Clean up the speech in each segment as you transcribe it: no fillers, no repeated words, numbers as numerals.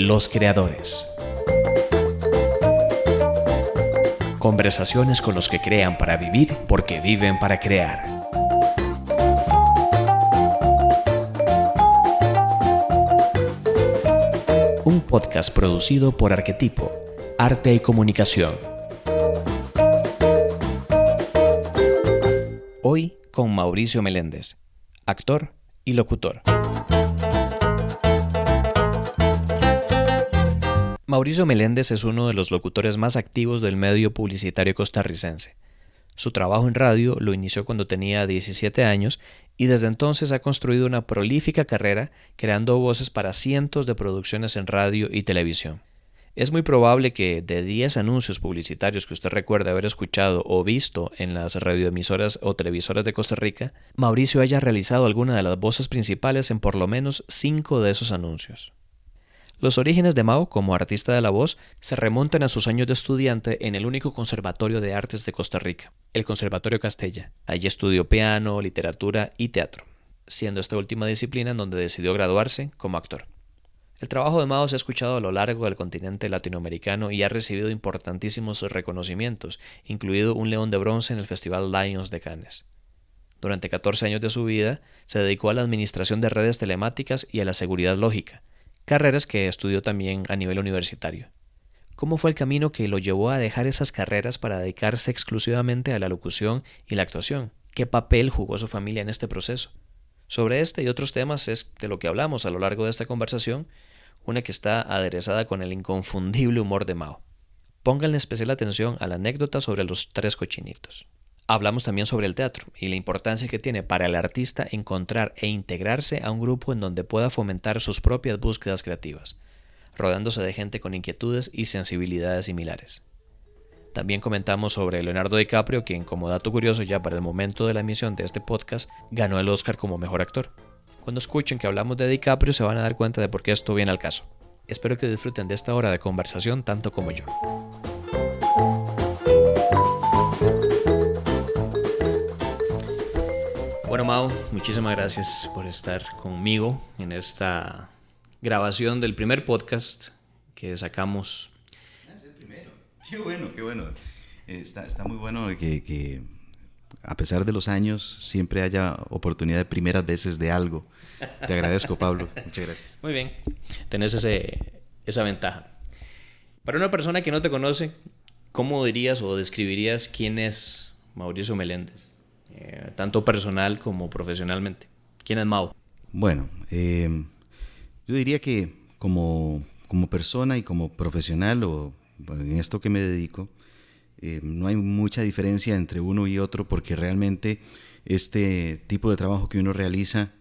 Los creadores. Conversaciones con los que crean para vivir porque viven para crear. Un podcast producido por Arquetipo, Arte y Comunicación. Hoy con Mauricio Meléndez, actor y locutor. Mauricio Meléndez es uno de los locutores más activos del medio publicitario costarricense. Su trabajo en radio lo inició cuando tenía 17 años y desde entonces ha construido una prolífica carrera creando voces para cientos de producciones en radio y televisión. Es muy probable que de 10 anuncios publicitarios que usted recuerde haber escuchado o visto en las radioemisoras o televisoras de Costa Rica, Mauricio haya realizado alguna de las voces principales en por lo menos 5 de esos anuncios. Los orígenes de Mau como artista de la voz se remontan a sus años de estudiante en el único conservatorio de artes de Costa Rica, el Conservatorio Castella. Allí estudió piano, literatura y teatro, siendo esta última disciplina en donde decidió graduarse como actor. El trabajo de Mau se ha escuchado a lo largo del continente latinoamericano y ha recibido importantísimos reconocimientos, incluido un León de Bronce en el Festival Lions de Cannes. Durante 14 años de su vida se dedicó a la administración de redes telemáticas y a la seguridad lógica, carreras que estudió también a nivel universitario. ¿Cómo fue el camino que lo llevó a dejar esas carreras para dedicarse exclusivamente a la locución y la actuación? ¿Qué papel jugó su familia en este proceso? Sobre este y otros temas es de lo que hablamos a lo largo de esta conversación, una que está aderezada con el inconfundible humor de Mau. Pónganle especial atención a la anécdota sobre los 3 cochinitos. Hablamos también sobre el teatro y la importancia que tiene para el artista encontrar e integrarse a un grupo en donde pueda fomentar sus propias búsquedas creativas, rodeándose de gente con inquietudes y sensibilidades similares. También comentamos sobre Leonardo DiCaprio, quien, como dato curioso ya para el momento de la emisión de este podcast, ganó el Oscar como mejor actor. Cuando escuchen que hablamos de DiCaprio se van a dar cuenta de por qué esto viene al caso. Espero que disfruten de esta hora de conversación tanto como yo. Bueno, Mau, muchísimas gracias por estar conmigo en esta grabación del primer podcast que sacamos. Es el primero. Qué bueno. Está muy bueno que a pesar de los años siempre haya oportunidad de primeras veces de algo. Te agradezco, Pablo. Muchas gracias. Muy bien. Tenés esa ventaja. Para una persona que no te conoce, ¿cómo dirías o describirías quién es Mauricio Meléndez? Tanto personal como profesionalmente. ¿Quién es Mau? Bueno, yo diría que como persona y como profesional o en esto que me dedico, no hay mucha diferencia entre uno y otro porque realmente este tipo de trabajo que uno realiza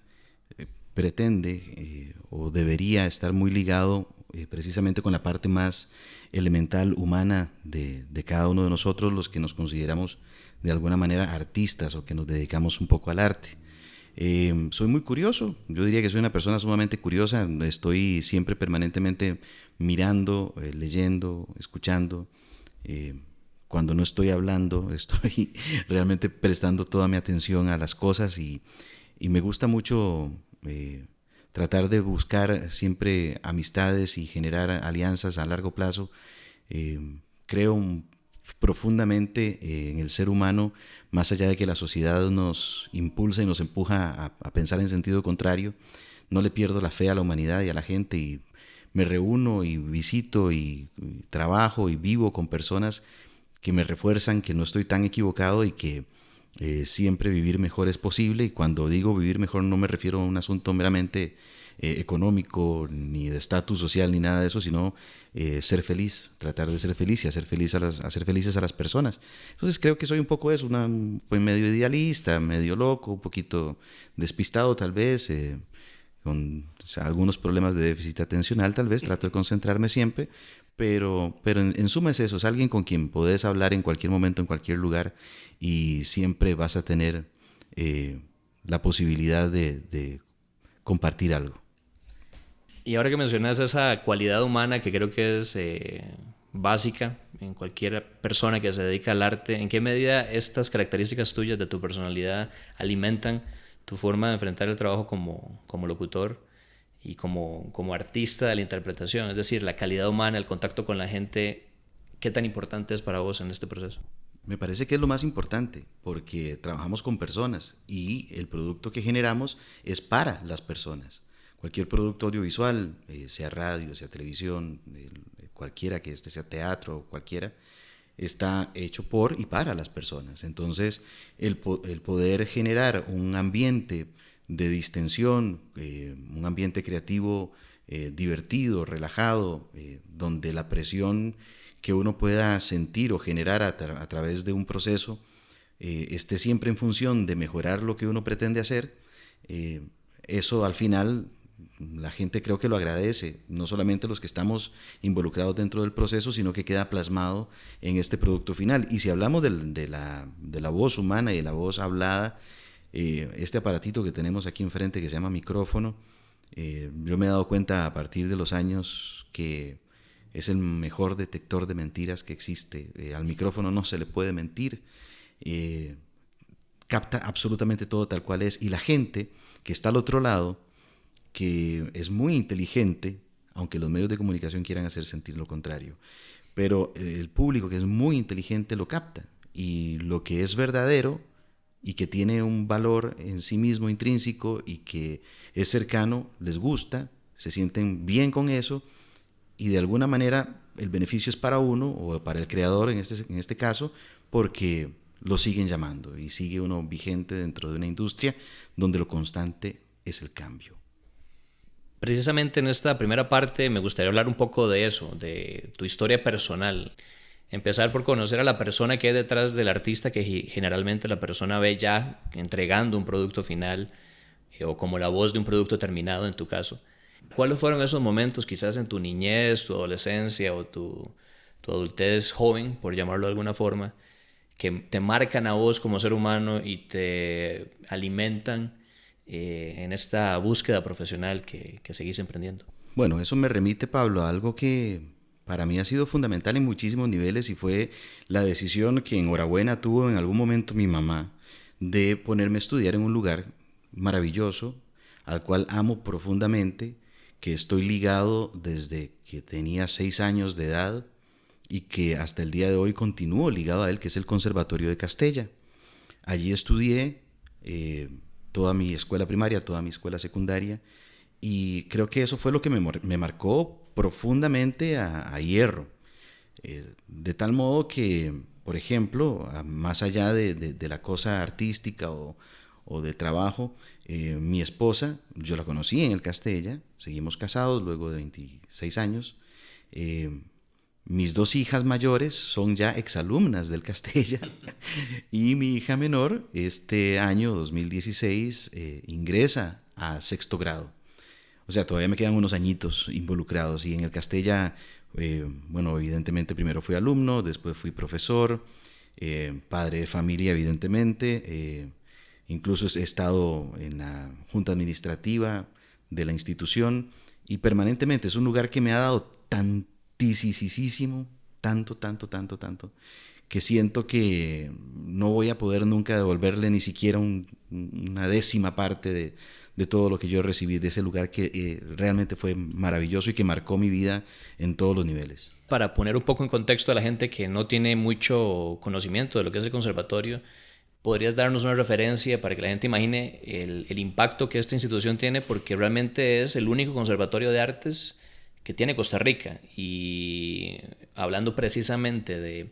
pretende o debería estar muy ligado precisamente con la parte más elemental humana de cada uno de nosotros, los que nos consideramos de alguna manera artistas o que nos dedicamos un poco al arte. Soy muy curioso, yo diría que soy una persona sumamente curiosa, estoy siempre permanentemente mirando, leyendo, escuchando. Cuando no estoy hablando, estoy realmente prestando toda mi atención a las cosas y me gusta mucho tratar de buscar siempre amistades y generar alianzas a largo plazo. Creo profundamente en el ser humano, más allá de que la sociedad nos impulsa y nos empuja a pensar en sentido contrario. No le pierdo la fe a la humanidad y a la gente y me reúno y visito y trabajo y vivo con personas que me refuerzan que no estoy tan equivocado y que siempre vivir mejor es posible. Y cuando digo vivir mejor no me refiero a un asunto meramente económico, ni de estatus social, ni nada de eso, sino ser feliz, tratar de ser feliz y hacer felices a las personas. Entonces creo que soy un poco eso, pues medio idealista, medio loco, un poquito despistado tal vez, con algunos problemas de déficit atencional tal vez, trato de concentrarme siempre, pero en suma es eso, es alguien con quien podés hablar en cualquier momento, en cualquier lugar y siempre vas a tener la posibilidad de compartir algo. Y ahora que mencionas esa cualidad humana que creo que es básica en cualquier persona que se dedica al arte, ¿en qué medida estas características tuyas de tu personalidad alimentan tu forma de enfrentar el trabajo como locutor y como artista de la interpretación? Es decir, la calidad humana, el contacto con la gente, ¿qué tan importante es para vos en este proceso? Me parece que es lo más importante, porque trabajamos con personas y el producto que generamos es para las personas. Cualquier producto audiovisual, sea radio, sea televisión, cualquiera que este sea teatro, cualquiera, está hecho por y para las personas. Entonces, el poder generar un ambiente de distensión, un ambiente creativo divertido, relajado, donde la presión que uno pueda sentir o generar a través de un proceso esté siempre en función de mejorar lo que uno pretende hacer, eso al final la gente creo que lo agradece, no solamente los que estamos involucrados dentro del proceso, sino que queda plasmado en este producto final. Y si hablamos de la voz humana y de la voz hablada, este aparatito que tenemos aquí enfrente que se llama micrófono, yo me he dado cuenta a partir de los años que es el mejor detector de mentiras que existe. Al micrófono no se le puede mentir, capta absolutamente todo tal cual es, y la gente que está al otro lado, que es muy inteligente, aunque los medios de comunicación quieran hacer sentir lo contrario, pero el público que es muy inteligente lo capta, y lo que es verdadero y que tiene un valor en sí mismo intrínseco y que es cercano, les gusta, se sienten bien con eso, y de alguna manera el beneficio es para uno o para el creador en este caso, porque lo siguen llamando y sigue uno vigente dentro de una industria donde lo constante es el cambio. Precisamente en esta primera parte me gustaría hablar un poco de eso, de tu historia personal. Empezar por conocer a la persona que hay detrás del artista, que generalmente la persona ve ya entregando un producto final o como la voz de un producto terminado en tu caso. ¿Cuáles fueron esos momentos quizás en tu niñez, tu adolescencia o tu adultez joven, por llamarlo de alguna forma, que te marcan a vos como ser humano y te alimentan en esta búsqueda profesional que seguís emprendiendo? Bueno, eso me remite, Pablo, a algo que para mí ha sido fundamental en muchísimos niveles, y fue la decisión que enhorabuena tuvo en algún momento mi mamá de ponerme a estudiar en un lugar maravilloso, al cual amo profundamente, que estoy ligado desde que tenía 6 años de edad y que hasta el día de hoy continúo ligado a él, que es el Conservatorio de Castella. Allí estudié toda mi escuela primaria, toda mi escuela secundaria, y creo que eso fue lo que me marcó profundamente a hierro. De tal modo que, por ejemplo, más allá de la cosa artística o de trabajo, mi esposa, yo la conocí en el Castella, seguimos casados luego de 26 años. Mis 2 hijas mayores son ya exalumnas del Castella y mi hija menor este año 2016 ingresa a 6º grado. O sea, todavía me quedan unos añitos involucrados, y en el Castella, bueno, evidentemente primero fui alumno, después fui profesor, padre de familia evidentemente, incluso he estado en la junta administrativa de la institución, y permanentemente es un lugar que me ha dado tantísimo, tanto, que siento que no voy a poder nunca devolverle ni siquiera una 10ª parte de todo lo que yo recibí de ese lugar, que realmente fue maravilloso y que marcó mi vida en todos los niveles. Para poner un poco en contexto a la gente que no tiene mucho conocimiento de lo que es el conservatorio, ¿podrías darnos una referencia para que la gente imagine el impacto que esta institución tiene? Porque realmente es el único conservatorio de artes que tiene Costa Rica. Y hablando precisamente de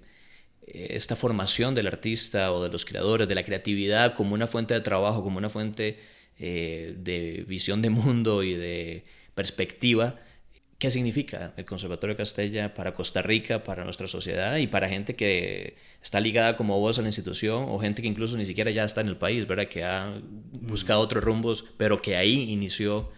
esta formación del artista o de los creadores, de la creatividad como una fuente de trabajo, como una fuente de visión de mundo y de perspectiva, ¿qué significa el Conservatorio de Castella para Costa Rica, para nuestra sociedad y para gente que está ligada como vos a la institución, o gente que incluso ni siquiera ya está en el país, ¿verdad? Que ha buscado otros rumbos, pero que ahí inició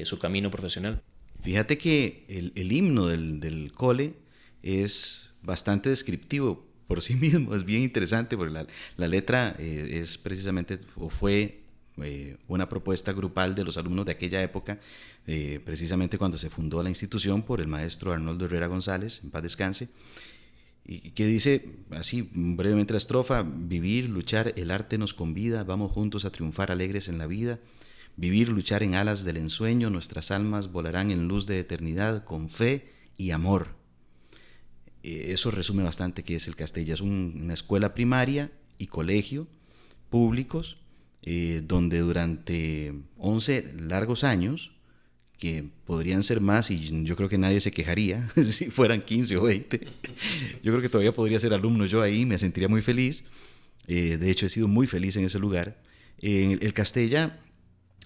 su camino profesional? Fíjate que el himno del cole es bastante descriptivo por sí mismo, es bien interesante, porque la letra es precisamente, o fue una propuesta grupal de los alumnos de aquella época, precisamente cuando se fundó la institución, por el maestro Arnoldo Herrera González, en paz descanse, y que dice así brevemente la estrofa: vivir, luchar, el arte nos convida, vamos juntos a triunfar alegres en la vida, vivir, luchar en alas del ensueño, nuestras almas volarán en luz de eternidad con fe y amor. Eso resume bastante qué es el Castella. Es una escuela primaria y colegio públicos, donde durante 11 largos años, que podrían ser más y yo creo que nadie se quejaría si fueran 15 o 20, yo creo que todavía podría ser alumno yo ahí, me sentiría muy feliz. De hecho he sido muy feliz en ese lugar. El Castella,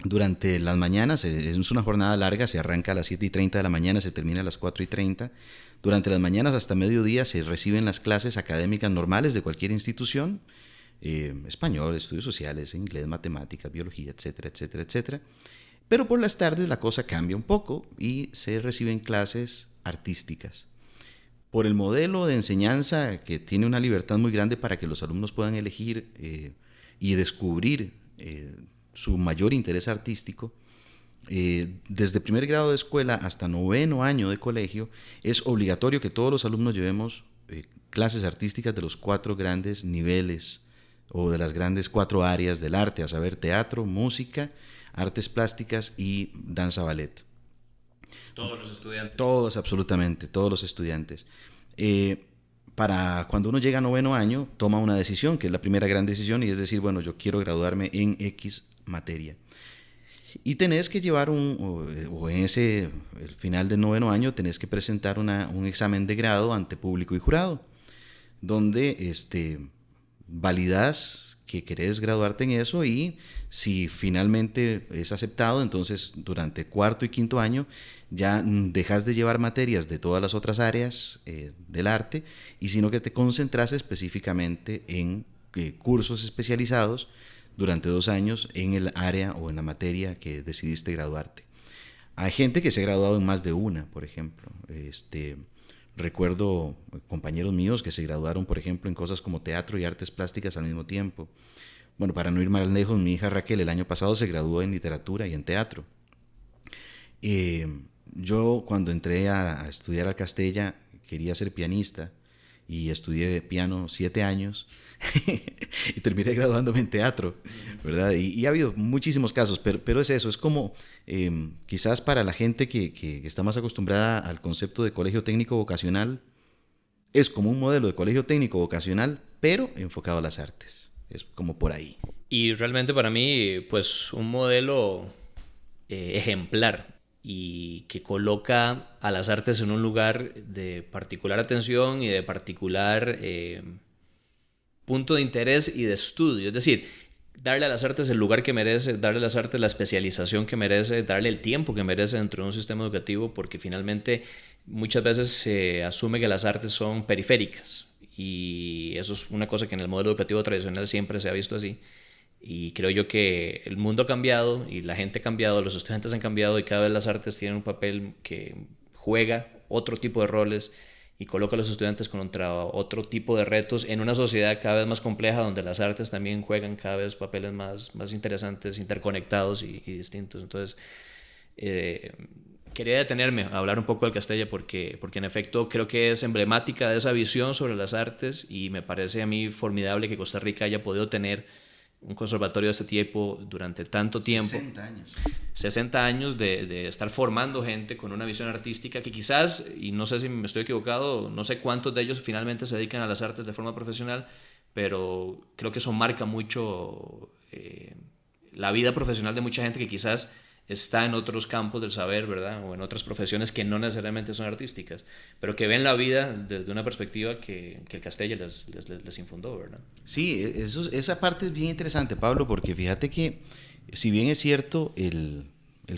durante las mañanas, es una jornada larga, se arranca a las 7:30 de la mañana, se termina a las 4:30. Durante las mañanas hasta mediodía se reciben las clases académicas normales de cualquier institución, español, estudios sociales, inglés, matemáticas, biología, etcétera, etcétera, etcétera. Pero por las tardes la cosa cambia un poco y se reciben clases artísticas. Por el modelo de enseñanza, que tiene una libertad muy grande para que los alumnos puedan elegir y descubrir su mayor interés artístico, desde primer grado de escuela hasta 9º año de colegio, es obligatorio que todos los alumnos llevemos clases artísticas de los 4 grandes niveles o de las grandes 4 áreas del arte, a saber, teatro, música, artes plásticas y danza ballet. Todos los estudiantes. Todos, absolutamente, todos los estudiantes. Para cuando uno llega a 9º año, toma una decisión, que es la primera gran decisión, y es decir, bueno, yo quiero graduarme en X materia. Y tenés que llevar o en el final del 9º año, tenés que presentar un examen de grado ante público y jurado, donde validas que querés graduarte en eso, y si finalmente es aceptado, entonces durante 4º y 5º año ya dejas de llevar materias de todas las otras áreas del arte, y sino que te concentras específicamente en cursos especializados durante 2 años en el área o en la materia que decidiste graduarte. Hay gente que se ha graduado en más de una, por ejemplo. Recuerdo compañeros míos que se graduaron, por ejemplo, en cosas como teatro y artes plásticas al mismo tiempo. Bueno, para no ir más lejos, mi hija Raquel el año pasado se graduó en literatura y en teatro. Yo cuando entré a estudiar al Castella quería ser pianista y estudié piano 7 años y terminé graduándome en teatro, ¿verdad? Y ha habido muchísimos casos, pero es eso, es como quizás para la gente que está más acostumbrada al concepto de colegio técnico vocacional, es como un modelo de colegio técnico vocacional, pero enfocado a las artes, es como por ahí. Y realmente para mí, pues un modelo ejemplar, y que coloca a las artes en un lugar de particular atención y de particular punto de interés y de estudio. Es decir, darle a las artes el lugar que merece, darle a las artes la especialización que merece, darle el tiempo que merece dentro de un sistema educativo, porque finalmente muchas veces se asume que las artes son periféricas, y eso es una cosa que en el modelo educativo tradicional siempre se ha visto así. Y creo yo que el mundo ha cambiado y la gente ha cambiado, los estudiantes han cambiado, y cada vez las artes tienen un papel que juega otro tipo de roles y coloca a los estudiantes contra otro tipo de retos en una sociedad cada vez más compleja, donde las artes también juegan cada vez papeles más interesantes, interconectados y distintos. Entonces, quería detenerme a hablar un poco del Castella porque en efecto creo que es emblemática de esa visión sobre las artes, y me parece a mí formidable que Costa Rica haya podido tener un conservatorio de este tipo durante tanto tiempo. 60 años. 60 años de estar formando gente con una visión artística que quizás, y no sé si me estoy equivocado, no sé cuántos de ellos finalmente se dedican a las artes de forma profesional, pero creo que eso marca mucho la vida profesional de mucha gente que quizás está en otros campos del saber, ¿verdad? O en otras profesiones que no necesariamente son artísticas, pero que ven la vida desde una perspectiva que el Castella les infundó, ¿verdad? Sí, esa parte es bien interesante, Pablo, porque fíjate que si bien es cierto, el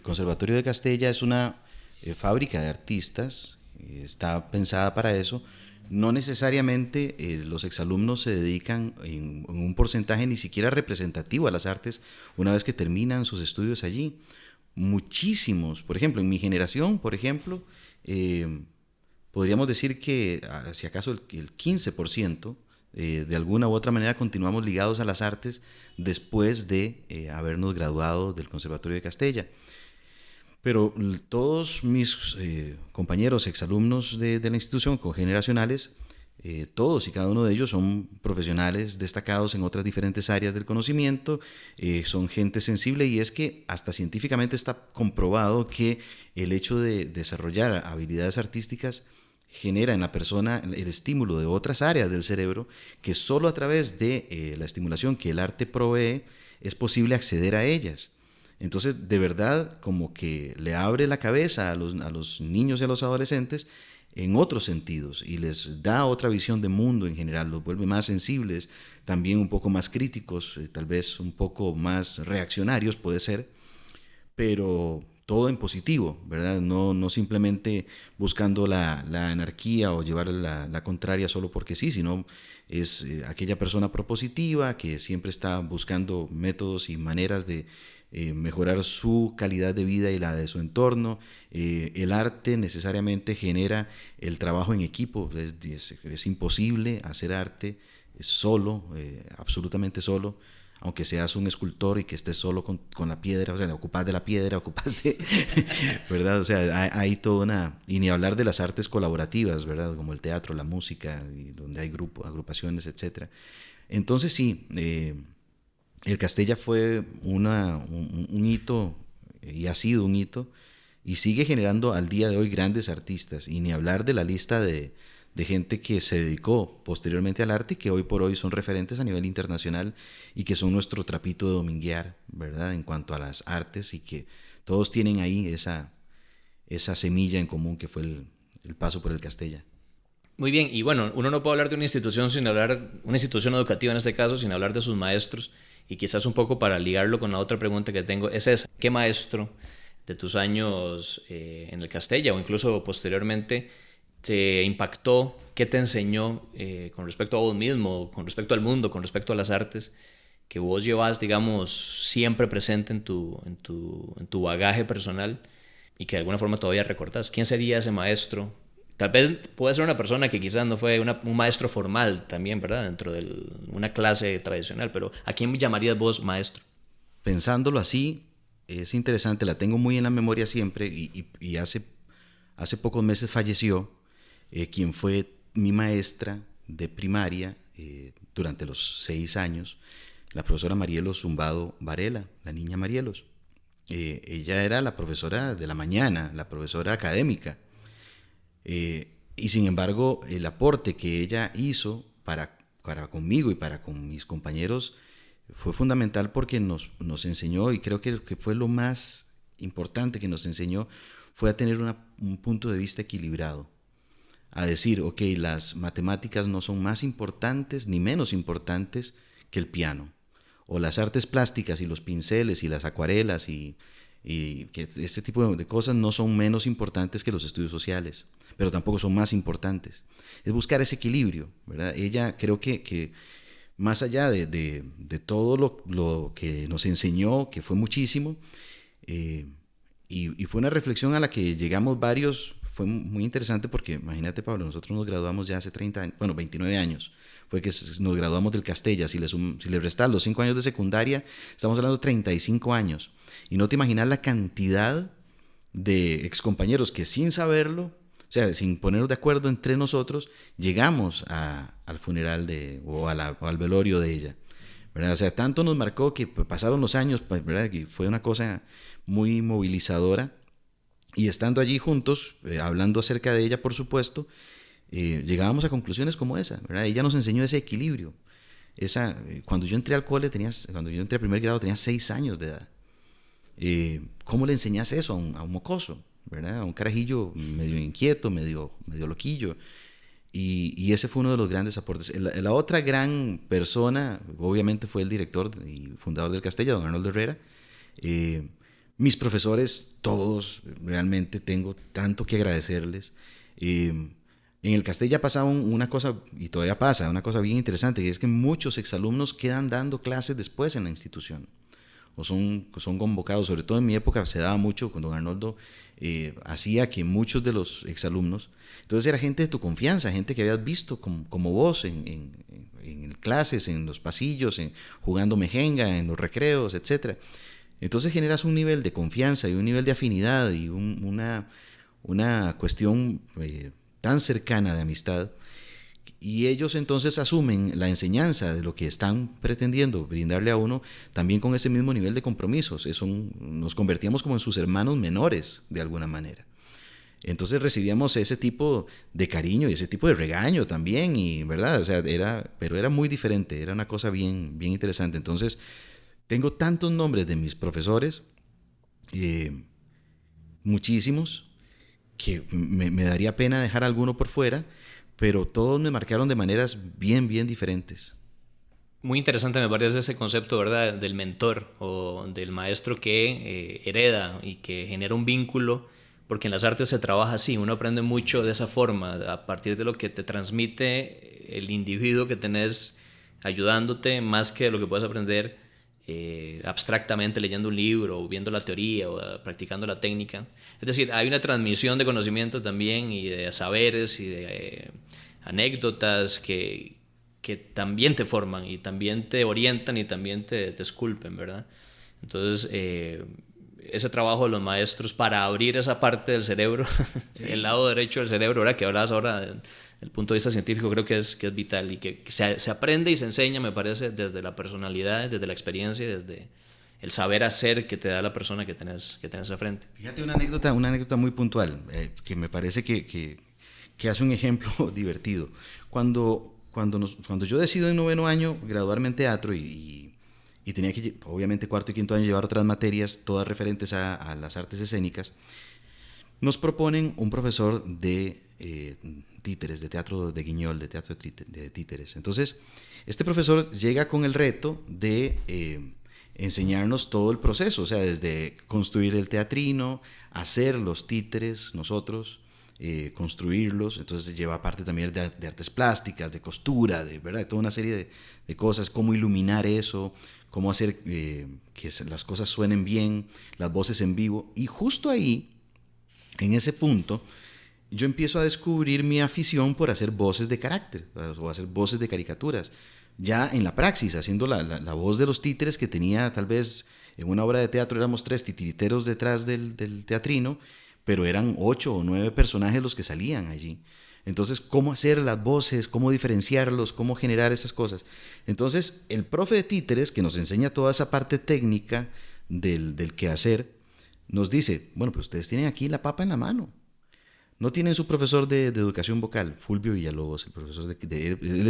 Conservatorio de Castella es una fábrica de artistas, está pensada para eso, no necesariamente los exalumnos se dedican en un porcentaje ni siquiera representativo a las artes una vez que terminan sus estudios allí. Muchísimos, por ejemplo, en mi generación, por ejemplo, podríamos decir que si acaso el 15% de alguna u otra manera continuamos ligados a las artes después de habernos graduado del Conservatorio de Castella. Pero todos mis compañeros exalumnos de la institución, cogeneracionales, Todos y cada uno de ellos son profesionales destacados en otras diferentes áreas del conocimiento, son gente sensible, y es que hasta científicamente está comprobado que el hecho de desarrollar habilidades artísticas genera en la persona el estímulo de otras áreas del cerebro, que solo a través de la estimulación que el arte provee es posible acceder a ellas. Entonces, de verdad, como que le abre la cabeza a los niños y a los adolescentes en otros sentidos, y les da otra visión de mundo en general, los vuelve más sensibles, también un poco más críticos, tal vez un poco más reaccionarios puede ser, pero todo en positivo, ¿verdad? No simplemente buscando la anarquía o llevar la contraria solo porque sí, sino es aquella persona propositiva que siempre está buscando métodos y maneras de mejorar su calidad de vida y la de su entorno. El arte necesariamente genera el trabajo en equipo, es imposible hacer arte solo, absolutamente solo, aunque seas un escultor y que estés solo con la piedra, o sea, ocupas de la piedra, ocupas de, ¿verdad? O sea, hay toda una, y ni hablar de las artes colaborativas, ¿verdad? Como el teatro, la música, y donde hay agrupaciones, etcétera. Entonces sí, el Castella fue un hito, y ha sido un hito, y sigue generando al día de hoy grandes artistas, y ni hablar de la lista de gente que se dedicó posteriormente al arte y que hoy por hoy son referentes a nivel internacional y que son nuestro trapito de dominguear, ¿verdad? En cuanto a las artes, y que todos tienen ahí esa semilla en común que fue el paso por el Castella. Muy bien, y bueno, uno no puede hablar de una institución sin hablar, una institución educativa en este caso, sin hablar de sus maestros, y quizás un poco para ligarlo con la otra pregunta que tengo es esa: ¿qué maestro de tus años en el Castella o incluso posteriormente te impactó? ¿Qué te enseñó con respecto a vos mismo, con respecto al mundo, con respecto a las artes, que vos llevas, digamos, siempre presente en tu bagaje personal y que de alguna forma todavía recordás? ¿Quién sería ese maestro? Tal vez puede ser una persona que quizás no fue un maestro formal también, ¿verdad? Dentro de una clase tradicional, pero ¿a quién llamarías vos maestro? Pensándolo así, es interesante, la tengo muy en la memoria siempre, y hace pocos meses falleció quien fue mi maestra de primaria durante los 6 años, la profesora Marielos Zumbado Varela, la niña Marielos. Ella era la profesora de la mañana, la profesora académica. Y sin embargo, el aporte que ella hizo para conmigo y para con mis compañeros fue fundamental, porque nos enseñó, y creo que fue lo más importante que nos enseñó, fue a tener un punto de vista equilibrado, a decir, ok, las matemáticas no son más importantes ni menos importantes que el piano, o las artes plásticas y los pinceles y las acuarelas y que este tipo de cosas no son menos importantes que los estudios sociales, pero tampoco son más importantes. Es buscar ese equilibrio, ¿verdad? Ella, creo que más allá de todo lo que nos enseñó, que fue muchísimo, y fue una reflexión a la que llegamos varios. Fue muy interesante porque, imagínate, Pablo, nosotros nos graduamos ya hace 30 años, bueno, 29 años, fue que nos graduamos del Castella. Si le restas los 5 años de secundaria, estamos hablando de 35 años. Y no te imaginas la cantidad de excompañeros que, sin saberlo, o sea, sin ponernos de acuerdo entre nosotros, llegamos al funeral o al velorio de ella, ¿verdad? O sea, tanto nos marcó que pasaron los años, ¿verdad? Que fue una cosa muy movilizadora. Y estando allí juntos, hablando acerca de ella, por supuesto, llegábamos a conclusiones como esa, ¿verdad? Ella nos enseñó ese equilibrio. Cuando yo entré al cole, cuando yo entré a primer grado, tenía 6 años de edad. ¿Cómo le enseñas eso a un mocoso, ¿verdad? A un carajillo medio inquieto, medio loquillo? Y ese fue uno de los grandes aportes. La otra gran persona, obviamente, fue el director y fundador del Castella, don Arnoldo Herrera. Mis profesores, todos, realmente tengo tanto que agradecerles. En el Castella pasaba una cosa, y todavía pasa, una cosa bien interesante, y es que muchos exalumnos quedan dando clases después en la institución, o son convocados. Sobre todo en mi época se daba mucho, con don Arnoldo hacía que muchos de los exalumnos, entonces era gente de tu confianza, gente que habías visto como vos en clases, en los pasillos, jugando mejenga, en los recreos, etcétera. Entonces generas un nivel de confianza y un nivel de afinidad y una cuestión tan cercana de amistad Y ellos entonces asumen la enseñanza de lo que están pretendiendo brindarle a uno también con ese mismo nivel de compromisos. Nos convertíamos como en sus hermanos menores de alguna manera. Entonces recibíamos ese tipo de cariño y ese tipo de regaño también, y verdad, o sea, pero era muy diferente, era una cosa bien, bien interesante. Entonces tengo tantos nombres de mis profesores, muchísimos, que me daría pena dejar alguno por fuera, pero todos me marcaron de maneras bien, bien diferentes. Muy interesante me parece ese concepto, ¿verdad? Del mentor o del maestro que hereda y que genera un vínculo, porque en las artes se trabaja así, uno aprende mucho de esa forma, a partir de lo que te transmite el individuo que tenés ayudándote, más que de lo que puedes aprender abstractamente leyendo un libro o viendo la teoría o practicando la técnica. Es decir, hay una transmisión de conocimiento también y de saberes y de anécdotas que también te forman y también te orientan y también te esculpen, ¿verdad? Entonces, ese trabajo de los maestros para abrir esa parte del cerebro, sí, el lado derecho del cerebro, ¿verdad? Que hablabas ahora desde el punto de vista científico, creo que es vital y que se aprende y se enseña, me parece, desde la personalidad, desde la experiencia y desde el saber hacer que te da la persona que tenés al frente. Fíjate una anécdota muy puntual, que me parece que hace un ejemplo divertido. Cuando yo decido en 9º año graduarme en teatro y tenía que, obviamente, 4º y 5º año llevar otras materias, todas referentes a las artes escénicas, nos proponen un profesor de títeres, de teatro de guiñol, de teatro de títeres. Entonces, este profesor llega con el reto de enseñarnos todo el proceso, o sea, desde construir el teatrino, hacer los títeres nosotros, construirlos. Entonces lleva parte también de artes plásticas, de costura, ¿verdad? De toda una serie de cosas, cómo iluminar eso, cómo hacer que las cosas suenen bien, las voces en vivo. Y justo ahí, en ese punto, yo empiezo a descubrir mi afición por hacer voces de carácter, o hacer voces de caricaturas. Ya en la praxis, haciendo la voz de los títeres, que tenía tal vez en una obra de teatro éramos 3 titiriteros detrás del teatrino, pero eran 8 o 9 personajes los que salían allí. Entonces, ¿cómo hacer las voces? ¿Cómo diferenciarlos? ¿Cómo generar esas cosas? Entonces, el profe de títeres, que nos enseña toda esa parte técnica del quehacer, nos dice, bueno, pues ustedes tienen aquí la papa en la mano. No tienen su profesor de educación vocal, Fulvio Villalobos, el profesor él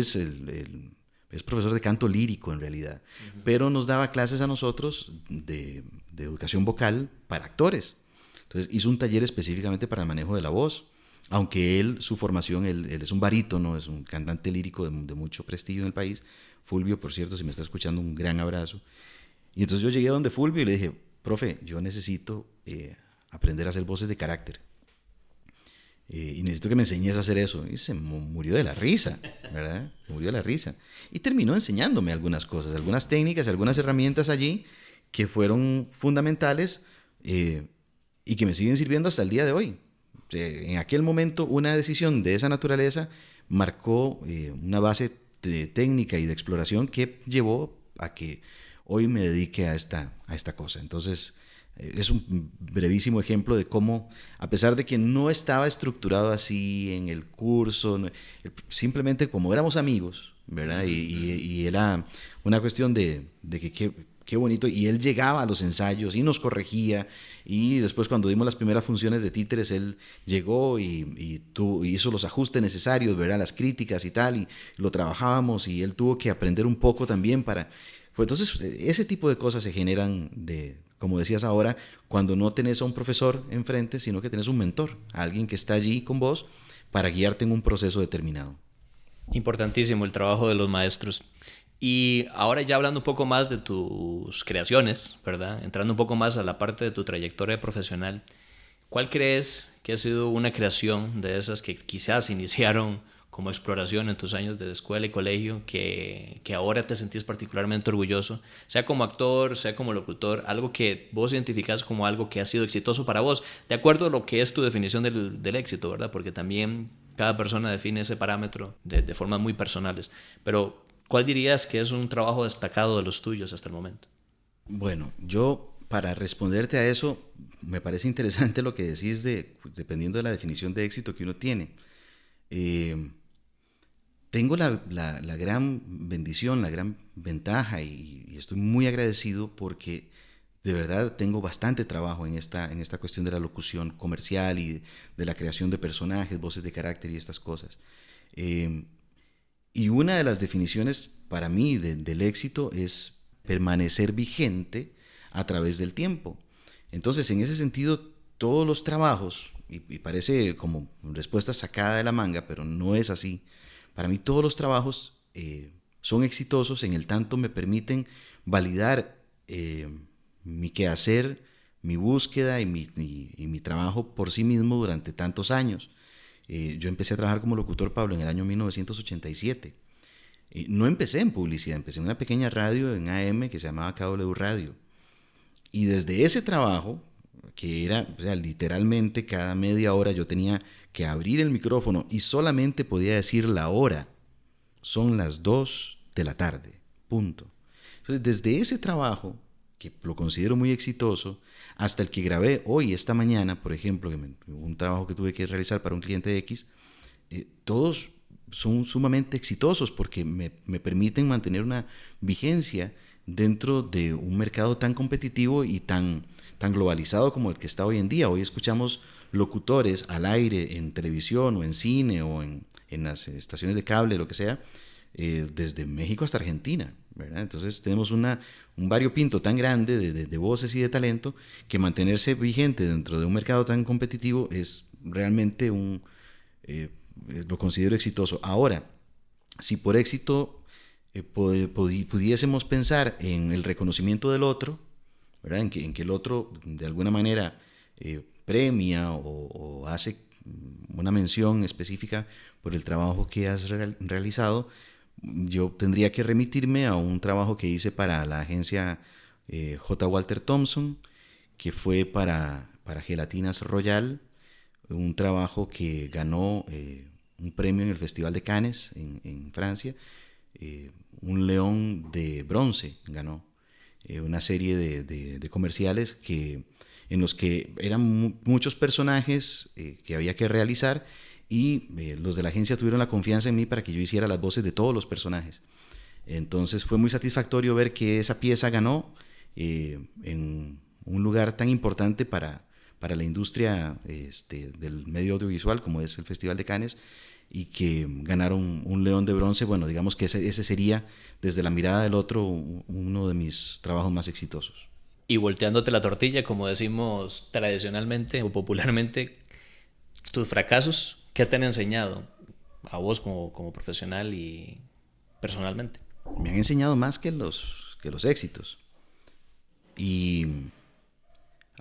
es profesor de canto lírico en realidad, pero nos daba clases a nosotros de educación vocal para actores. Entonces hizo un taller específicamente para el manejo de la voz, aunque su formación, él es un barítono, es un cantante lírico de mucho prestigio en el país. Fulvio, por cierto, si me está escuchando, un gran abrazo. Y entonces yo llegué donde Fulvio y le dije, profe, yo necesito aprender a hacer voces de carácter. Y necesito que me enseñes a hacer eso. Y se murió de la risa, ¿verdad? Se murió de la risa. Y terminó enseñándome algunas cosas, algunas técnicas, algunas herramientas allí que fueron fundamentales y que me siguen sirviendo hasta el día de hoy. En aquel momento, una decisión de esa naturaleza marcó una base de técnica y de exploración que llevó a que hoy me dedique a esta cosa. Entonces, es un brevísimo ejemplo de cómo, a pesar de que no estaba estructurado así en el curso, simplemente como éramos amigos, ¿verdad? Y era una cuestión de que qué bonito, y él llegaba a los ensayos y nos corregía, y después cuando dimos las primeras funciones de títeres, él llegó y hizo los ajustes necesarios, ¿verdad? Las críticas y tal, y lo trabajábamos, y él tuvo que aprender un poco también para... Pues entonces, ese tipo de cosas se generan como decías ahora, cuando no tenés a un profesor enfrente, sino que tenés un mentor, alguien que está allí con vos para guiarte en un proceso determinado. Importantísimo el trabajo de los maestros. Y ahora ya hablando un poco más de tus creaciones, ¿verdad? Entrando un poco más a la parte de tu trayectoria profesional, ¿cuál crees que ha sido una creación de esas que quizás iniciaron como exploración en tus años de escuela y colegio que ahora te sentís particularmente orgulloso, sea como actor, sea como locutor, algo que vos identificás como algo que ha sido exitoso para vos, de acuerdo a lo que es tu definición del éxito, ¿verdad? Porque también cada persona define ese parámetro de formas muy personales. Pero, ¿cuál dirías que es un trabajo destacado de los tuyos hasta el momento? Bueno, yo, para responderte a eso, me parece interesante lo que decís dependiendo de la definición de éxito que uno tiene. Tengo la gran bendición, la gran ventaja y estoy muy agradecido porque de verdad tengo bastante trabajo en esta cuestión de la locución comercial y de la creación de personajes, voces de carácter y estas cosas. Eh, y una de las definiciones para mí del éxito es permanecer vigente a través del tiempo. Entonces, en ese sentido, todos los trabajos, y parece como respuesta sacada de la manga, pero no es así. Para mí todos los trabajos son exitosos en el tanto me permiten validar mi quehacer, mi búsqueda y mi trabajo por sí mismo durante tantos años. Yo empecé a trabajar como locutor, Pablo, en el año 1987. No empecé en publicidad, empecé en una pequeña radio en AM que se llamaba KW Radio. Y desde ese trabajo, que era, o sea, literalmente cada media hora yo tenía que abrir el micrófono y solamente podía decir la hora. Son las 2 de la tarde, punto. Entonces, desde ese trabajo, que lo considero muy exitoso, hasta el que grabé hoy, esta mañana, por ejemplo, un trabajo que tuve que realizar para un cliente X, todos son sumamente exitosos porque me permiten mantener una vigencia dentro de un mercado tan competitivo y tan globalizado como el que está hoy en día. Hoy escuchamos locutores al aire en televisión o en cine o en las estaciones de cable, lo que sea, desde México hasta Argentina, ¿verdad? Entonces tenemos un variopinto tan grande de voces y de talento que mantenerse vigente dentro de un mercado tan competitivo es realmente lo considero exitoso. Ahora, si por éxito pudiésemos pensar en el reconocimiento del otro, ¿verdad? En que el otro de alguna manera premia o hace una mención específica por el trabajo que has realizado, yo tendría que remitirme a un trabajo que hice para la agencia J. Walter Thompson, que fue para Gelatinas Royal, un trabajo que ganó un premio en el Festival de Cannes en Francia, un león de bronce ganó, una serie de comerciales en los que eran muchos personajes que había que realizar y los de la agencia tuvieron la confianza en mí para que yo hiciera las voces de todos los personajes. Entonces fue muy satisfactorio ver que esa pieza ganó en un lugar tan importante para la industria del medio audiovisual como es el Festival de Cannes, y que ganaron un león de bronce. Bueno, digamos que ese sería, desde la mirada del otro, uno de mis trabajos más exitosos. Y volteándote la tortilla, como decimos tradicionalmente o popularmente, tus fracasos, ¿qué te han enseñado a vos como profesional y personalmente? Me han enseñado más que los éxitos. Y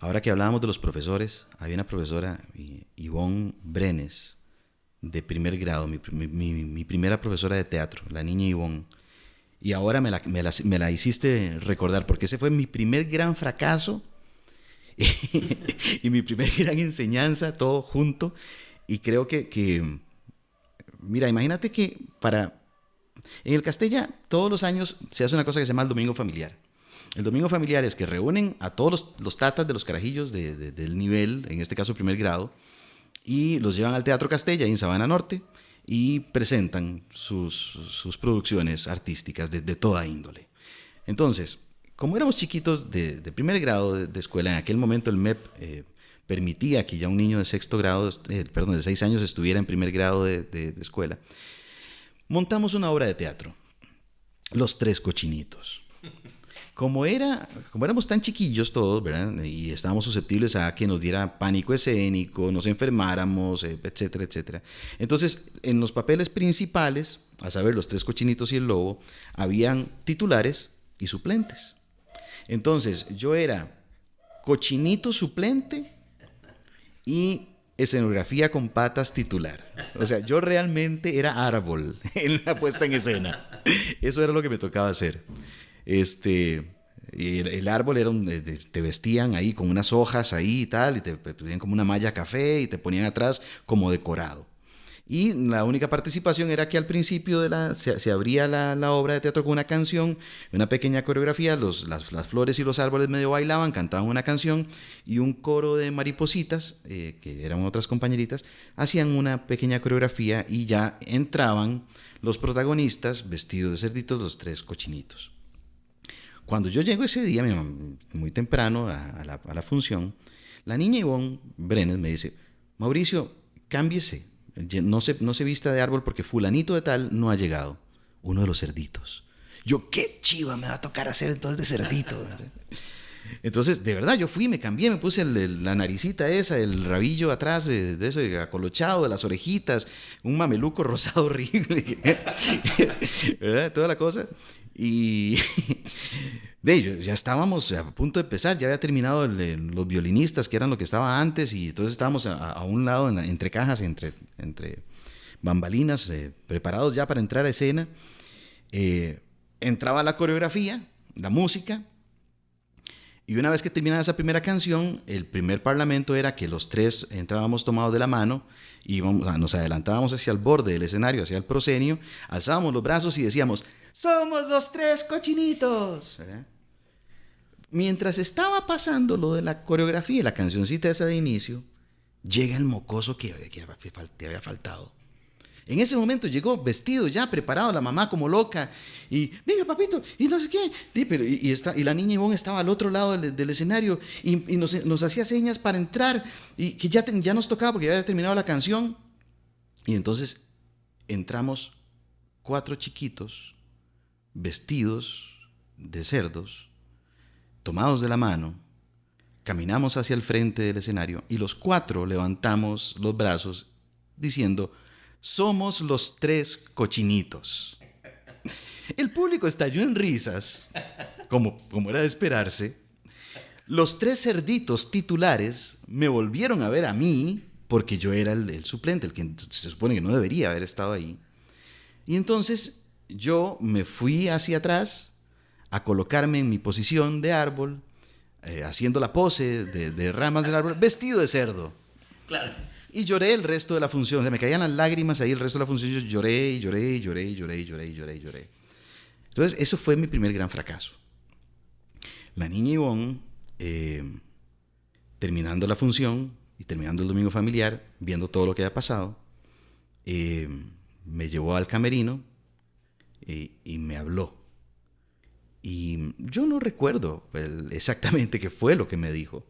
ahora que hablábamos de los profesores, había una profesora, Ivonne Brenes, de primer grado, mi primera profesora de teatro, la niña Ivonne. Y ahora me la hiciste recordar, porque ese fue mi primer gran fracaso y mi primer gran enseñanza, todo junto. Y creo que mira, imagínate que en el Castella todos los años se hace una cosa que se llama el Domingo Familiar. El Domingo Familiar es que reúnen a todos los tatas de los carajillos del nivel, en este caso primer grado, y los llevan al Teatro Castella, ahí en Sabana Norte, y presentan sus producciones artísticas de toda índole. Entonces, como éramos chiquitos de primer grado de escuela, en aquel momento el MEP permitía que ya un niño de de 6 años estuviera en primer grado de escuela, montamos una obra de teatro, Los Tres Cochinitos. Como éramos tan chiquillos todos, ¿verdad? Y estábamos susceptibles a que nos diera pánico escénico, nos enfermáramos, etcétera, etcétera. Entonces, en los papeles principales, a saber, Los Tres Cochinitos y el Lobo, habían titulares y suplentes. Entonces, yo era cochinito suplente y escenografía con patas titular. O sea, yo realmente era árbol en la puesta en escena. Eso era lo que me tocaba hacer. Y el árbol era te vestían ahí con unas hojas ahí y tal, y te ponían como una malla café y te ponían atrás como decorado. Y la única participación era que al principio se abría la obra de teatro con una canción, una pequeña coreografía, las flores y los árboles medio bailaban, cantaban una canción y un coro de maripositas, que eran otras compañeritas, hacían una pequeña coreografía y ya entraban los protagonistas vestidos de cerditos, los 3 cochinitos. Cuando yo llego ese día, muy temprano a la función, la niña Ivonne Brenes me dice: Mauricio, cámbiese. No se vista de árbol porque fulanito de tal no ha llegado. Uno de los cerditos. Yo, qué chiva me va a tocar hacer entonces de cerdito. Entonces, de verdad, yo fui, me cambié, me puse la naricita esa, el rabillo atrás de ese acolochado, de las orejitas, un mameluco rosado horrible, ¿verdad? Toda la cosa. Y de ellos ya estábamos a punto de empezar, ya había terminado los violinistas, que eran lo que estaba antes, y entonces estábamos a un lado, entre cajas, entre bambalinas, preparados ya para entrar a escena. Entraba la coreografía, la música, y una vez que terminaba esa primera canción, el primer parlamento era que los 3 entrábamos tomados de la mano y nos adelantábamos hacia el borde del escenario, hacia el proscenio, alzábamos los brazos y decíamos: ¡somos los 3 cochinitos! ¿verdad? Mientras estaba pasando lo de la coreografía y la cancioncita esa de inicio, llega el mocoso que te había faltado. En ese momento llegó vestido ya, preparado, la mamá como loca, y venga papito, y no sé qué, y la niña Ivonne estaba al otro lado del escenario, y nos hacía señas para entrar, y que ya nos tocaba porque ya había terminado la canción, y entonces entramos 4 chiquitos, vestidos de cerdos, tomados de la mano, caminamos hacia el frente del escenario, y los 4 levantamos los brazos diciendo: somos los 3 cochinitos. El público estalló en risas, como era de esperarse. Los 3 cerditos titulares me volvieron a ver a mí, porque yo era el suplente, el que se supone que no debería haber estado ahí. Y entonces yo me fui hacia atrás a colocarme en mi posición de árbol, haciendo la pose de ramas del árbol, vestido de cerdo. Claro. Y lloré el resto de la función, o sea, me caían las lágrimas ahí el resto de la función, yo lloré. Entonces, eso fue mi primer gran fracaso. La niña Ivonne, terminando la función y terminando el domingo familiar, viendo todo lo que había pasado, me llevó al camerino y me habló. Y yo no recuerdo exactamente qué fue lo que me dijo.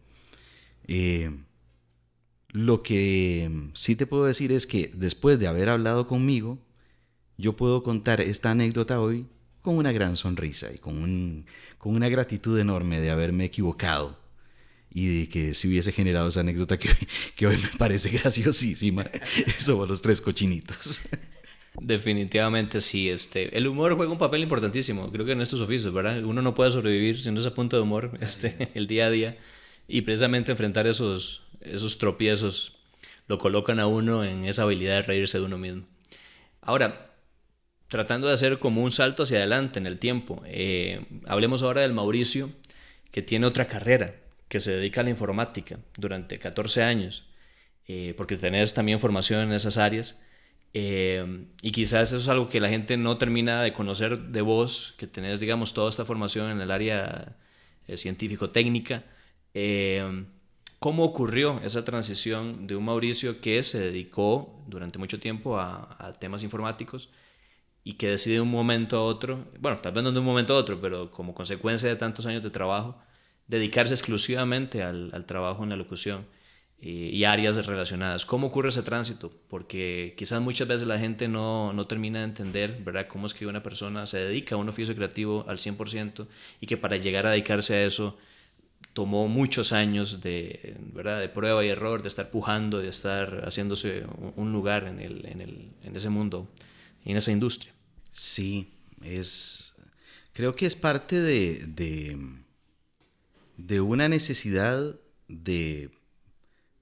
Lo que sí te puedo decir es que después de haber hablado conmigo, yo puedo contar esta anécdota hoy con una gran sonrisa y con una gratitud enorme de haberme equivocado y de que si hubiese generado esa anécdota que hoy me parece graciosísima. Somos los 3 cochinitos. Definitivamente sí. El humor juega un papel importantísimo, creo que en estos oficios, ¿verdad? Uno no puede sobrevivir sin ese punto de humor el día a día, y precisamente enfrentar esos tropiezos lo colocan a uno en esa habilidad de reírse de uno mismo. Ahora, tratando de hacer como un salto hacia adelante en el tiempo, hablemos ahora del Mauricio, que tiene otra carrera, que se dedica a la informática durante 14 años, porque tenés también formación en esas áreas, y quizás eso es algo que la gente no termina de conocer de vos, que tenés, digamos, toda esta formación en el área científico-técnica. ¿Cómo ocurrió esa transición de un Mauricio que se dedicó durante mucho tiempo a temas informáticos y que decide de un momento a otro, bueno, tal vez no de un momento a otro, pero como consecuencia de tantos años de trabajo, dedicarse exclusivamente al trabajo en la locución y áreas relacionadas? ¿Cómo ocurre ese tránsito? Porque quizás muchas veces la gente no termina de entender, ¿verdad?, cómo es que una persona se dedica a un oficio creativo al 100% y que para llegar a dedicarse a eso tomó muchos años ¿verdad?, de prueba y error, de estar pujando, de estar haciéndose un lugar en ese mundo y en esa industria. Sí, creo que es parte de una necesidad de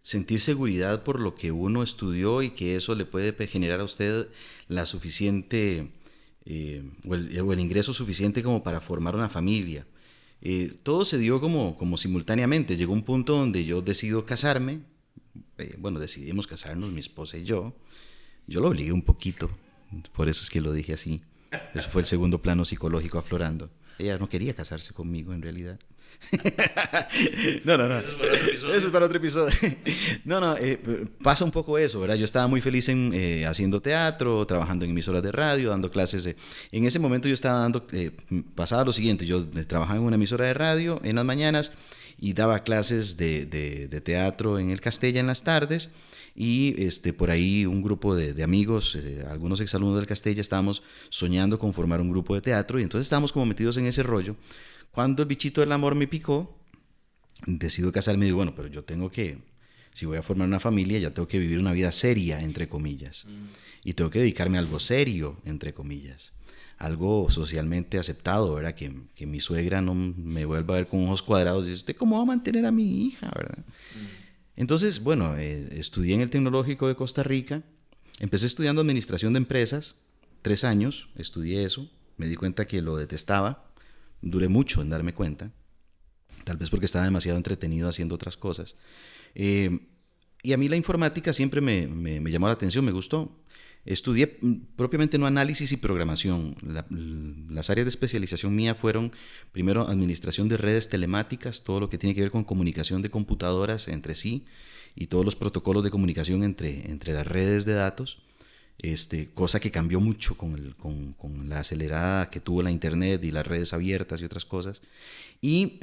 sentir seguridad por lo que uno estudió y que eso le puede generar a usted la suficiente o el ingreso suficiente como para formar una familia. Todo se dio como simultáneamente. Llegó un punto donde yo decido casarme. Decidimos casarnos, mi esposa y yo. Yo lo obligué un poquito, por eso es que lo dije así. Eso fue el segundo plano psicológico aflorando. Ella no quería casarse conmigo en realidad. No. Eso es para otro episodio. No, pasa un poco eso, ¿verdad? Yo estaba muy feliz haciendo teatro, trabajando en emisoras de radio, dando clases. En ese momento yo estaba pasaba lo siguiente, yo trabajaba en una emisora de radio en las mañanas y daba clases de teatro en el Castella en las tardes. Y por ahí un grupo de amigos, algunos exalumnos del Castella, estábamos soñando con formar un grupo de teatro y entonces estábamos como metidos en ese rollo. Cuando el bichito del amor me picó, decido casarme y digo, bueno, pero yo tengo que, si voy a formar una familia, ya tengo que vivir una vida seria, entre comillas. Y tengo que dedicarme a algo serio, entre comillas. Algo socialmente aceptado, ¿verdad? Que mi suegra no me vuelva a ver con ojos cuadrados y dice, ¿usted cómo va a mantener a mi hija, verdad? Entonces, bueno, estudié en el Tecnológico de Costa Rica, empecé estudiando administración de empresas, 3 años, estudié eso, me di cuenta que lo detestaba, duré mucho en darme cuenta, tal vez porque estaba demasiado entretenido haciendo otras cosas. Y a mí la informática siempre me llamó la atención, me gustó. Estudié propiamente no análisis y programación. Las áreas de especialización mía fueron primero administración de redes telemáticas, todo lo que tiene que ver con comunicación de computadoras entre sí y todos los protocolos de comunicación entre las redes de datos. Cosa que cambió mucho con la acelerada que tuvo la internet y las redes abiertas y otras cosas. Y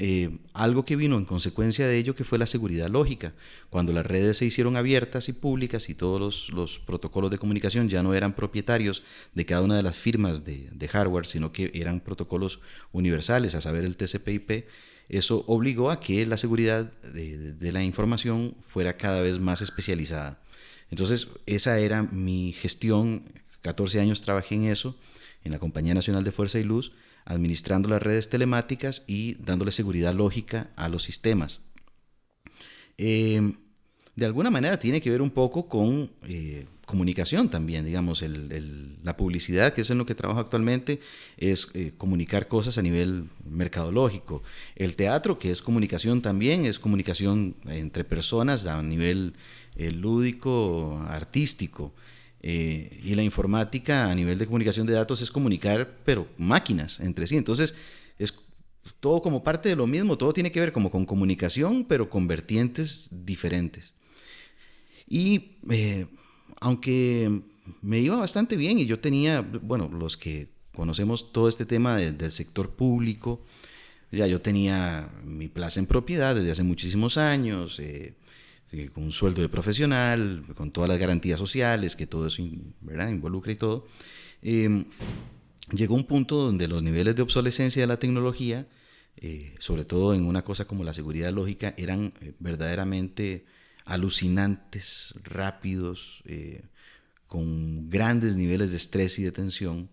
algo que vino en consecuencia de ello, que fue la seguridad lógica. Cuando las redes se hicieron abiertas y públicas y todos los protocolos de comunicación ya no eran propietarios de cada una de las firmas de hardware, sino que eran protocolos universales, a saber el TCP/IP, eso obligó a que la seguridad de la información fuera cada vez más especializada. Entonces, esa era mi gestión. 14 años trabajé en eso, en la Compañía Nacional de Fuerza y Luz, administrando las redes telemáticas y dándole seguridad lógica a los sistemas. De alguna manera tiene que ver un poco con comunicación también, digamos, la publicidad, que es en lo que trabajo actualmente, es comunicar cosas a nivel mercadológico. El teatro, que es comunicación también, es comunicación entre personas a nivel lúdico, artístico. Y la informática a nivel de comunicación de datos es comunicar, pero máquinas entre sí. Entonces, es todo como parte de lo mismo, todo tiene que ver como con comunicación, pero con vertientes diferentes. Y aunque me iba bastante bien y yo tenía, bueno, los que conocemos todo este tema del sector público, ya yo tenía mi plaza en propiedad desde hace muchísimos años, con un sueldo de profesional, con todas las garantías sociales, que todo eso, ¿verdad?, involucra y todo. Llegó un punto donde los niveles de obsolescencia de la tecnología, sobre todo en una cosa como la seguridad lógica, eran verdaderamente alucinantes, rápidos, con grandes niveles de estrés y de tensión.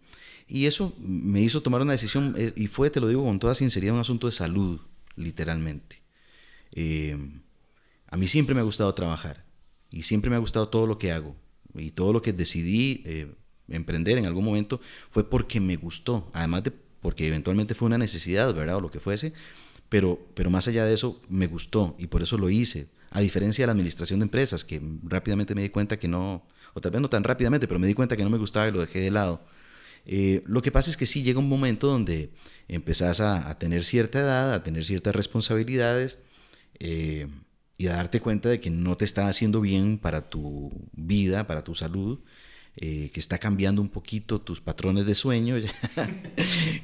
Y eso me hizo tomar una decisión, y fue, te lo digo con toda sinceridad, un asunto de salud, literalmente. A mí siempre me ha gustado trabajar y siempre me ha gustado todo lo que hago, y todo lo que decidí emprender en algún momento fue porque me gustó, además de porque eventualmente fue una necesidad, ¿verdad?, o lo que fuese, pero más allá de eso me gustó y por eso lo hice, a diferencia de la administración de empresas, que rápidamente me di cuenta que no, o tal vez no tan rápidamente, pero me di cuenta que no me gustaba y lo dejé de lado. Lo que pasa es que sí llega un momento donde empezás a tener cierta edad, a tener ciertas responsabilidades, y a darte cuenta de que no te está haciendo bien para tu vida, para tu salud, que está cambiando un poquito tus patrones de sueño,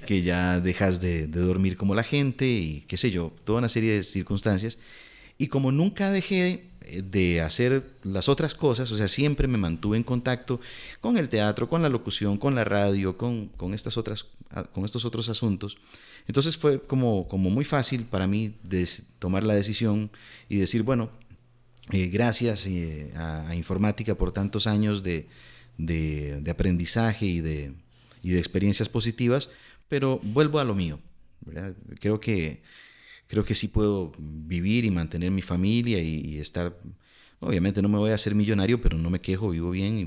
que ya dejas de dormir como la gente y qué sé yo, toda una serie de circunstancias. Y como nunca dejé de hacer las otras cosas, o sea, siempre me mantuve en contacto con el teatro, con la locución, con la radio, con estos otros asuntos. Entonces fue como muy fácil para mí tomar la decisión y decir, bueno, gracias a informática por tantos años de aprendizaje y de experiencias positivas, pero vuelvo a lo mío, ¿verdad? Creo que sí puedo vivir y mantener mi familia y estar. Obviamente no me voy a hacer millonario, pero no me quejo, vivo bien, y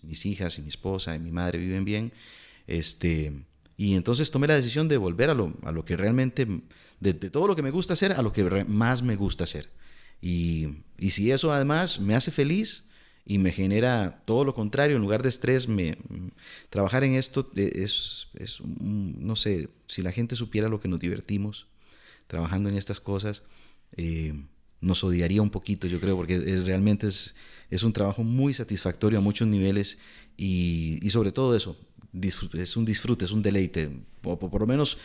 mis hijas y mi esposa y mi madre viven bien. Y entonces tomé la decisión de volver a lo que realmente, de todo lo que me gusta hacer, a lo que más me gusta hacer. Y si eso además me hace feliz, y me genera todo lo contrario. En lugar de estrés, trabajar en esto no sé, si la gente supiera lo que nos divertimos trabajando en estas cosas, nos odiaría un poquito, yo creo, porque realmente es un trabajo muy satisfactorio a muchos niveles y sobre todo eso, es un disfrute, es un deleite, o por lo menos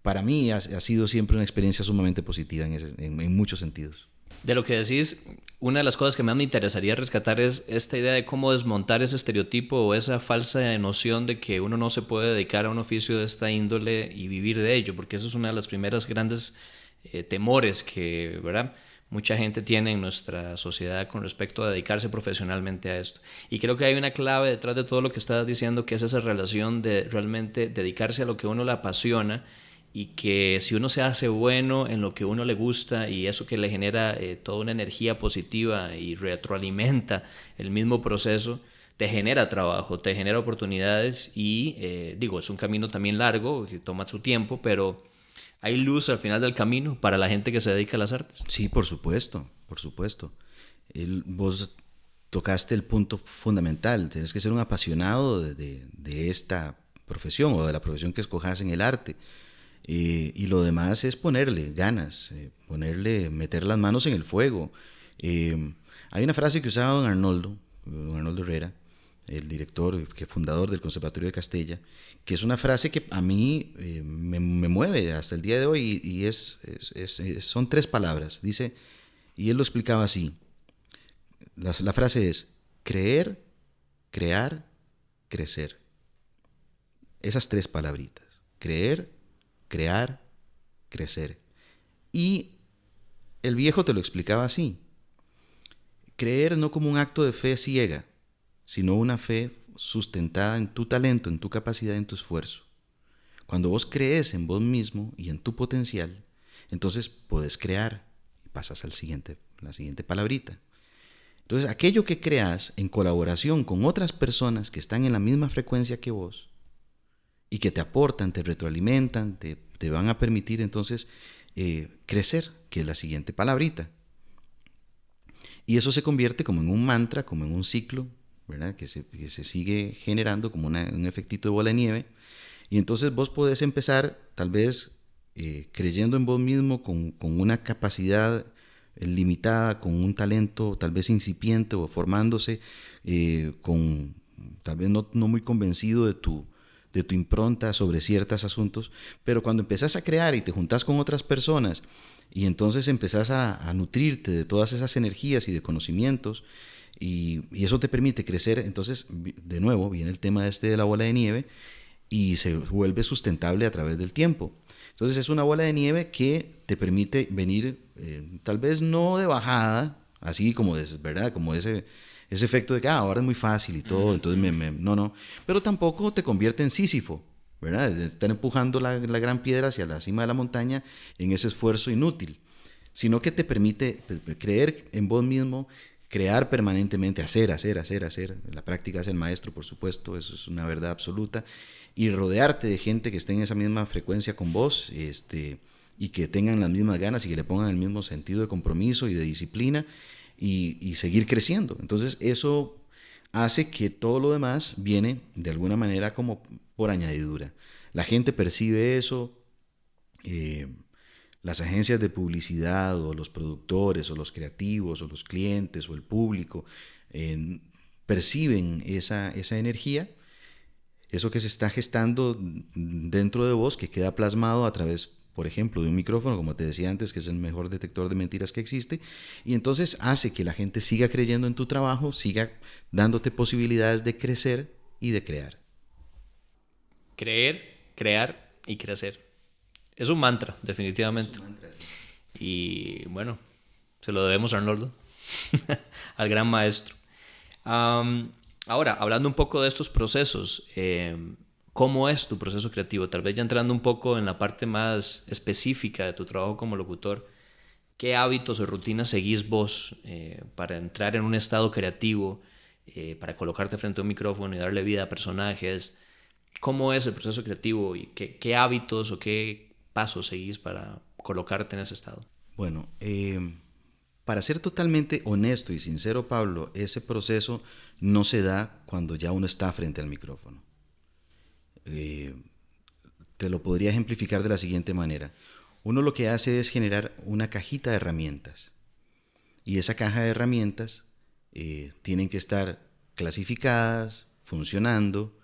para mí ha sido siempre una experiencia sumamente positiva en muchos sentidos. De lo que decís, una de las cosas que más me interesaría rescatar es esta idea de cómo desmontar ese estereotipo o esa falsa noción de que uno no se puede dedicar a un oficio de esta índole y vivir de ello, porque eso es una de las primeras grandes temores que, ¿verdad?, mucha gente tiene en nuestra sociedad con respecto a dedicarse profesionalmente a esto. Y creo que hay una clave detrás de todo lo que estás diciendo, que es esa relación de realmente dedicarse a lo que a uno le apasiona, y que si uno se hace bueno en lo que a uno le gusta y eso que le genera toda una energía positiva y retroalimenta el mismo proceso, te genera trabajo, te genera oportunidades y digo, es un camino también largo que toma su tiempo, pero hay luz al final del camino para la gente que se dedica a las artes. Sí, por supuesto, por supuesto. Vos tocaste el punto fundamental, tienes que ser un apasionado de esta profesión o de la profesión que escojas en el arte. Y lo demás es ponerle ganas, meter las manos en el fuego. Hay una frase que usaba don Arnoldo Herrera, el director, fundador del Conservatorio de Castella, que es una frase que a mí me mueve hasta el día de hoy y son 3 palabras. Dice, y él lo explicaba así, la frase es creer, crear, crecer. Esas 3 palabritas, creer, crear, crecer. Y el viejo te lo explicaba así, creer no como un acto de fe ciega, sino una fe sustentada en tu talento, en tu capacidad, en tu esfuerzo. Cuando vos crees en vos mismo y en tu potencial, entonces podés crear y pasas la siguiente palabrita. Entonces, aquello que creas en colaboración con otras personas que están en la misma frecuencia que vos y que te aportan, te retroalimentan, te van a permitir entonces crecer, que es la siguiente palabrita. Y eso se convierte como en un mantra, como en un ciclo, ¿verdad?, que se sigue generando como un efectito de bola de nieve. Y entonces vos podés empezar tal vez creyendo en vos mismo con una capacidad limitada, con un talento tal vez incipiente o formándose, tal vez no muy convencido de tu impronta sobre ciertos asuntos, pero cuando empezás a crear y te juntás con otras personas y entonces empezás a nutrirte de todas esas energías y de conocimientos y eso te permite crecer, entonces de nuevo viene el tema de la bola de nieve y se vuelve sustentable a través del tiempo. Entonces es una bola de nieve que te permite venir tal vez no de bajada, así como ¿verdad?, como ese efecto de que ahora es muy fácil y todo, entonces no, pero tampoco te convierte en Sísifo, ¿verdad?, de estar empujando la gran piedra hacia la cima de la montaña en ese esfuerzo inútil, sino que te permite creer en vos mismo, crear permanentemente, hacer. La práctica hace el maestro, por supuesto, eso es una verdad absoluta, y rodearte de gente que esté en esa misma frecuencia con vos, y que tengan las mismas ganas y que le pongan el mismo sentido de compromiso y de disciplina, y seguir creciendo. Entonces eso hace que todo lo demás viene de alguna manera como por añadidura. La gente percibe eso, las agencias de publicidad o los productores o los creativos o los clientes o el público perciben esa energía, eso que se está gestando dentro de vos, que queda plasmado a través, por ejemplo, de un micrófono, como te decía antes, que es el mejor detector de mentiras que existe, y entonces hace que la gente siga creyendo en tu trabajo, siga dándote posibilidades de crecer y de crear. Creer, crear y crecer. Es un mantra, definitivamente. Y bueno, se lo debemos a Arnoldo, al gran maestro. Ahora, hablando un poco de estos procesos, ¿cómo es tu proceso creativo? Tal vez ya entrando un poco en la parte más específica de tu trabajo como locutor, ¿qué hábitos o rutinas seguís vos para entrar en un estado creativo, para colocarte frente a un micrófono y darle vida a personajes? ¿Cómo es el proceso creativo y qué hábitos o qué pasos seguís para colocarte en ese estado? Bueno, Para ser totalmente honesto y sincero, Pablo, ese proceso no se da cuando ya uno está frente al micrófono. Te lo podría ejemplificar de la siguiente manera. Uno lo que hace es generar una cajita de herramientas. Y esa caja de herramientas tienen que estar clasificadas, funcionando,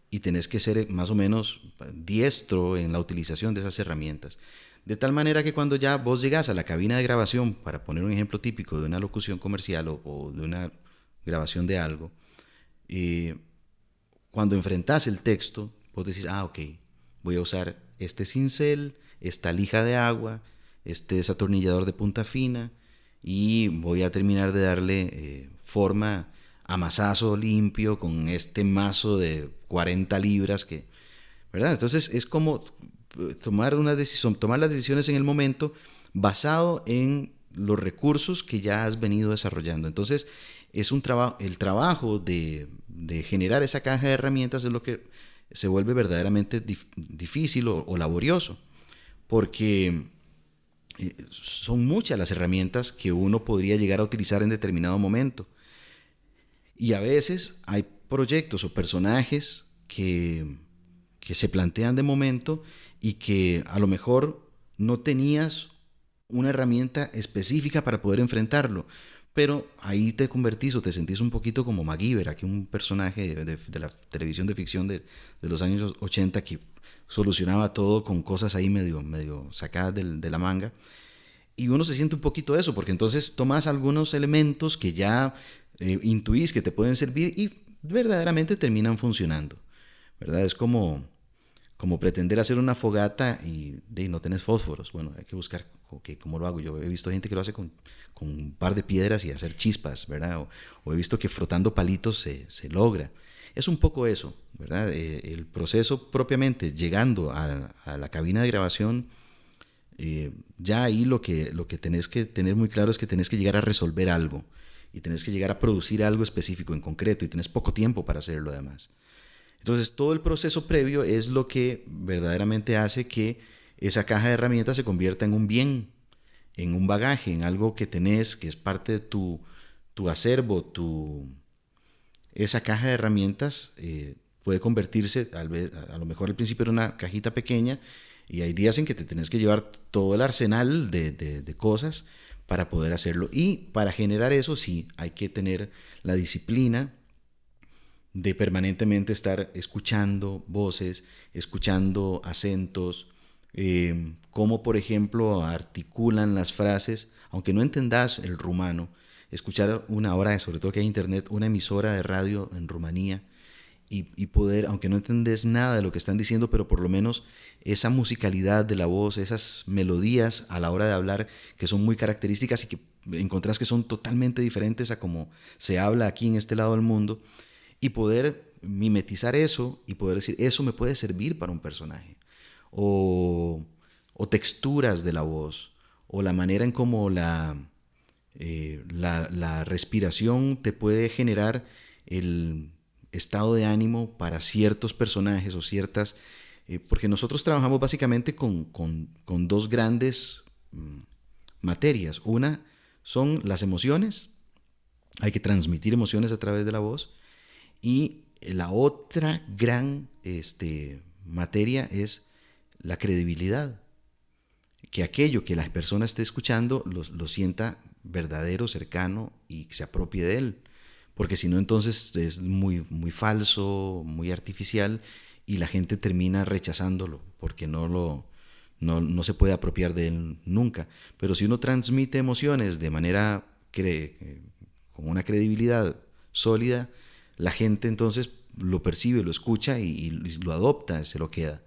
y tenés que ser más o menos diestro en la utilización de esas herramientas. De tal manera que cuando ya vos llegás a la cabina de grabación, para poner un ejemplo típico de una locución comercial o de una grabación de algo, cuando enfrentás el texto, vos decís, ok, voy a usar este cincel, esta lija de agua, este desatornillador de punta fina, y voy a terminar de darle forma a mazazo limpio con este mazo de 40 libras que, ¿verdad? Entonces es como tomar las decisiones en el momento basado en los recursos que ya has venido desarrollando. Entonces es el trabajo de generar esa caja de herramientas es lo que se vuelve verdaderamente difícil o laborioso, porque son muchas las herramientas que uno podría llegar a utilizar en determinado momento. Y a veces hay proyectos o personajes que se plantean de momento y que a lo mejor no tenías una herramienta específica para poder enfrentarlo, pero ahí te convertís o te sentís un poquito como MacGyver, aquí un personaje de la televisión de ficción de los años 80 que solucionaba todo con cosas ahí medio sacadas de la manga. Y uno se siente un poquito eso, porque entonces tomas algunos elementos que ya intuís que te pueden servir y verdaderamente terminan funcionando, ¿verdad? Es como pretender hacer una fogata y no tenés fósforos. Bueno, hay que buscar cómo lo hago. Yo he visto gente que lo hace con un par de piedras y hacer chispas, ¿verdad? O he visto que frotando palitos se logra. Es un poco eso, ¿verdad? El proceso propiamente, llegando a la cabina de grabación, ya ahí lo que tenés que tener muy claro es que tenés que llegar a resolver algo y tenés que llegar a producir algo específico en concreto y tenés poco tiempo para hacerlo además. Entonces todo el proceso previo es lo que verdaderamente hace que esa caja de herramientas se convierta en un bien, en un bagaje, en algo que tenés, que es parte de tu acervo, esa caja de herramientas puede convertirse, a lo mejor al principio era una cajita pequeña, y hay días en que te tenés que llevar todo el arsenal de cosas para poder hacerlo. Y para generar eso sí, hay que tener la disciplina de permanentemente estar escuchando voces, escuchando acentos, cómo por ejemplo articulan las frases, aunque no entendás el rumano, escuchar ahora, sobre todo que hay internet, una emisora de radio en Rumanía y poder, aunque no entendés nada de lo que están diciendo, pero por lo menos esa musicalidad de la voz, esas melodías a la hora de hablar que son muy características y que encontrás que son totalmente diferentes a como se habla aquí en este lado del mundo, y poder mimetizar eso y poder decir, eso me puede servir para un personaje. O texturas de la voz, o la manera en cómo la respiración te puede generar el estado de ánimo para ciertos personajes o ciertas... porque nosotros trabajamos básicamente con dos grandes materias. Una son las emociones, hay que transmitir emociones a través de la voz, y la otra gran materia es la credibilidad, que aquello que la persona esté escuchando lo sienta verdadero, cercano y se apropie de él, porque si no entonces es muy falso, muy artificial, y la gente termina rechazándolo porque no se puede apropiar de él nunca. Pero si uno transmite emociones de manera con una credibilidad sólida, la gente entonces lo percibe, lo escucha y lo adopta, se lo queda.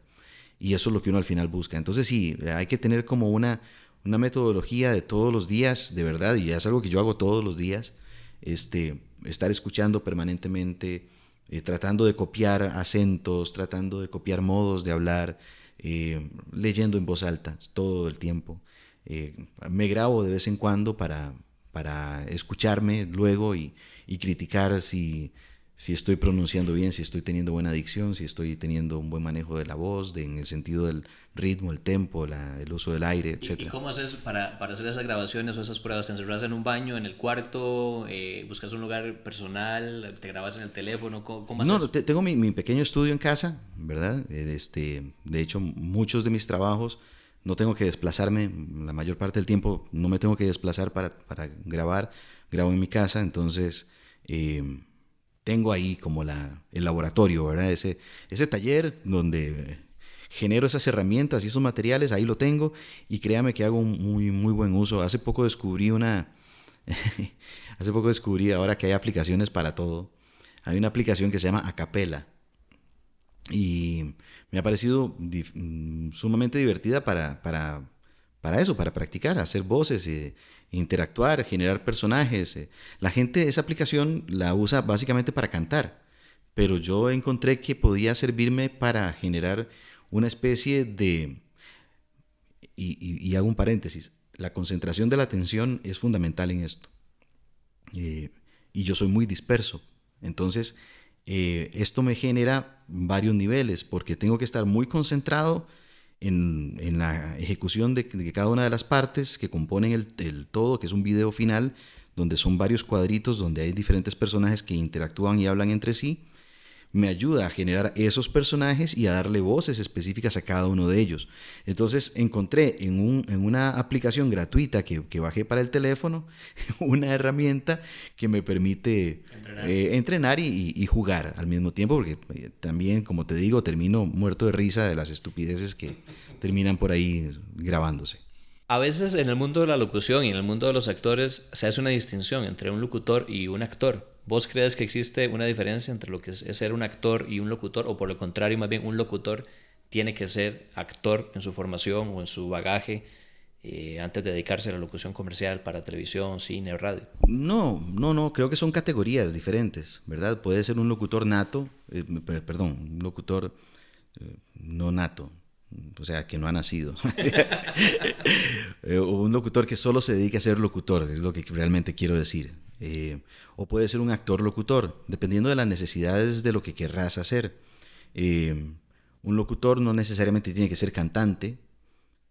Y eso es lo que uno al final busca. Entonces sí, hay que tener como una metodología de todos los días, de verdad, y es algo que yo hago todos los días, estar escuchando permanentemente, tratando de copiar acentos, tratando de copiar modos de hablar, leyendo en voz alta todo el tiempo. Me grabo de vez en cuando para escucharme luego y criticar si si estoy pronunciando bien, si estoy teniendo buena dicción, si estoy teniendo un buen manejo de la voz, en el sentido del ritmo, el tempo, el uso del aire, ¿Y etcétera. cómo haces para hacer esas grabaciones o esas pruebas? ¿Te encerras en un baño, en el cuarto? ¿Buscas un lugar personal? ¿Te grabas en el teléfono? ¿Cómo No, haces? tengo mi pequeño estudio en casa, ¿verdad? De hecho, muchos de mis trabajos no tengo que desplazarme, la mayor parte del tiempo no me tengo que desplazar para grabar, grabo en mi casa, entonces eh, tengo ahí como el laboratorio, ¿verdad? Ese taller donde genero esas herramientas y esos materiales, ahí lo tengo y créame que hago un muy buen uso. Hace poco descubrí ahora que hay aplicaciones para todo. Hay una aplicación que se llama Acapela y me ha parecido sumamente divertida para eso, para practicar, hacer voces, interactuar, generar personajes. La gente esa aplicación la usa básicamente para cantar, pero yo encontré que podía servirme para generar una especie de, y hago un paréntesis, la concentración de la atención es fundamental en esto. eh, y yo soy muy disperso. Entonces, esto me genera varios niveles porque tengo que estar muy concentrado en la ejecución de cada una de las partes que componen el todo, que es un video final, donde son varios cuadritos, donde hay diferentes personajes que interactúan y hablan entre sí. Me ayuda a generar esos personajes y a darle voces específicas a cada uno de ellos. Entonces encontré en una aplicación gratuita que bajé para el teléfono una herramienta que me permite entrenar y jugar al mismo tiempo, porque también, como te digo, termino muerto de risa de las estupideces que terminan por ahí grabándose. A veces en el mundo de la locución y en el mundo de los actores se hace una distinción entre un locutor y un actor. ¿Vos crees que existe una diferencia entre lo que es ser un actor y un locutor? O por el contrario, más bien un locutor tiene que ser actor en su formación o en su bagaje antes de dedicarse a la locución comercial para televisión, cine o radio. No, creo que son categorías diferentes, ¿verdad? Puede ser un locutor nato, perdón, un locutor no nato, o sea, que no ha nacido. O un locutor que solo se dedique a ser locutor, es lo que realmente quiero decir. O puede ser un actor locutor, dependiendo de las necesidades de lo que querrás hacer. Eh, un locutor no necesariamente tiene que ser cantante,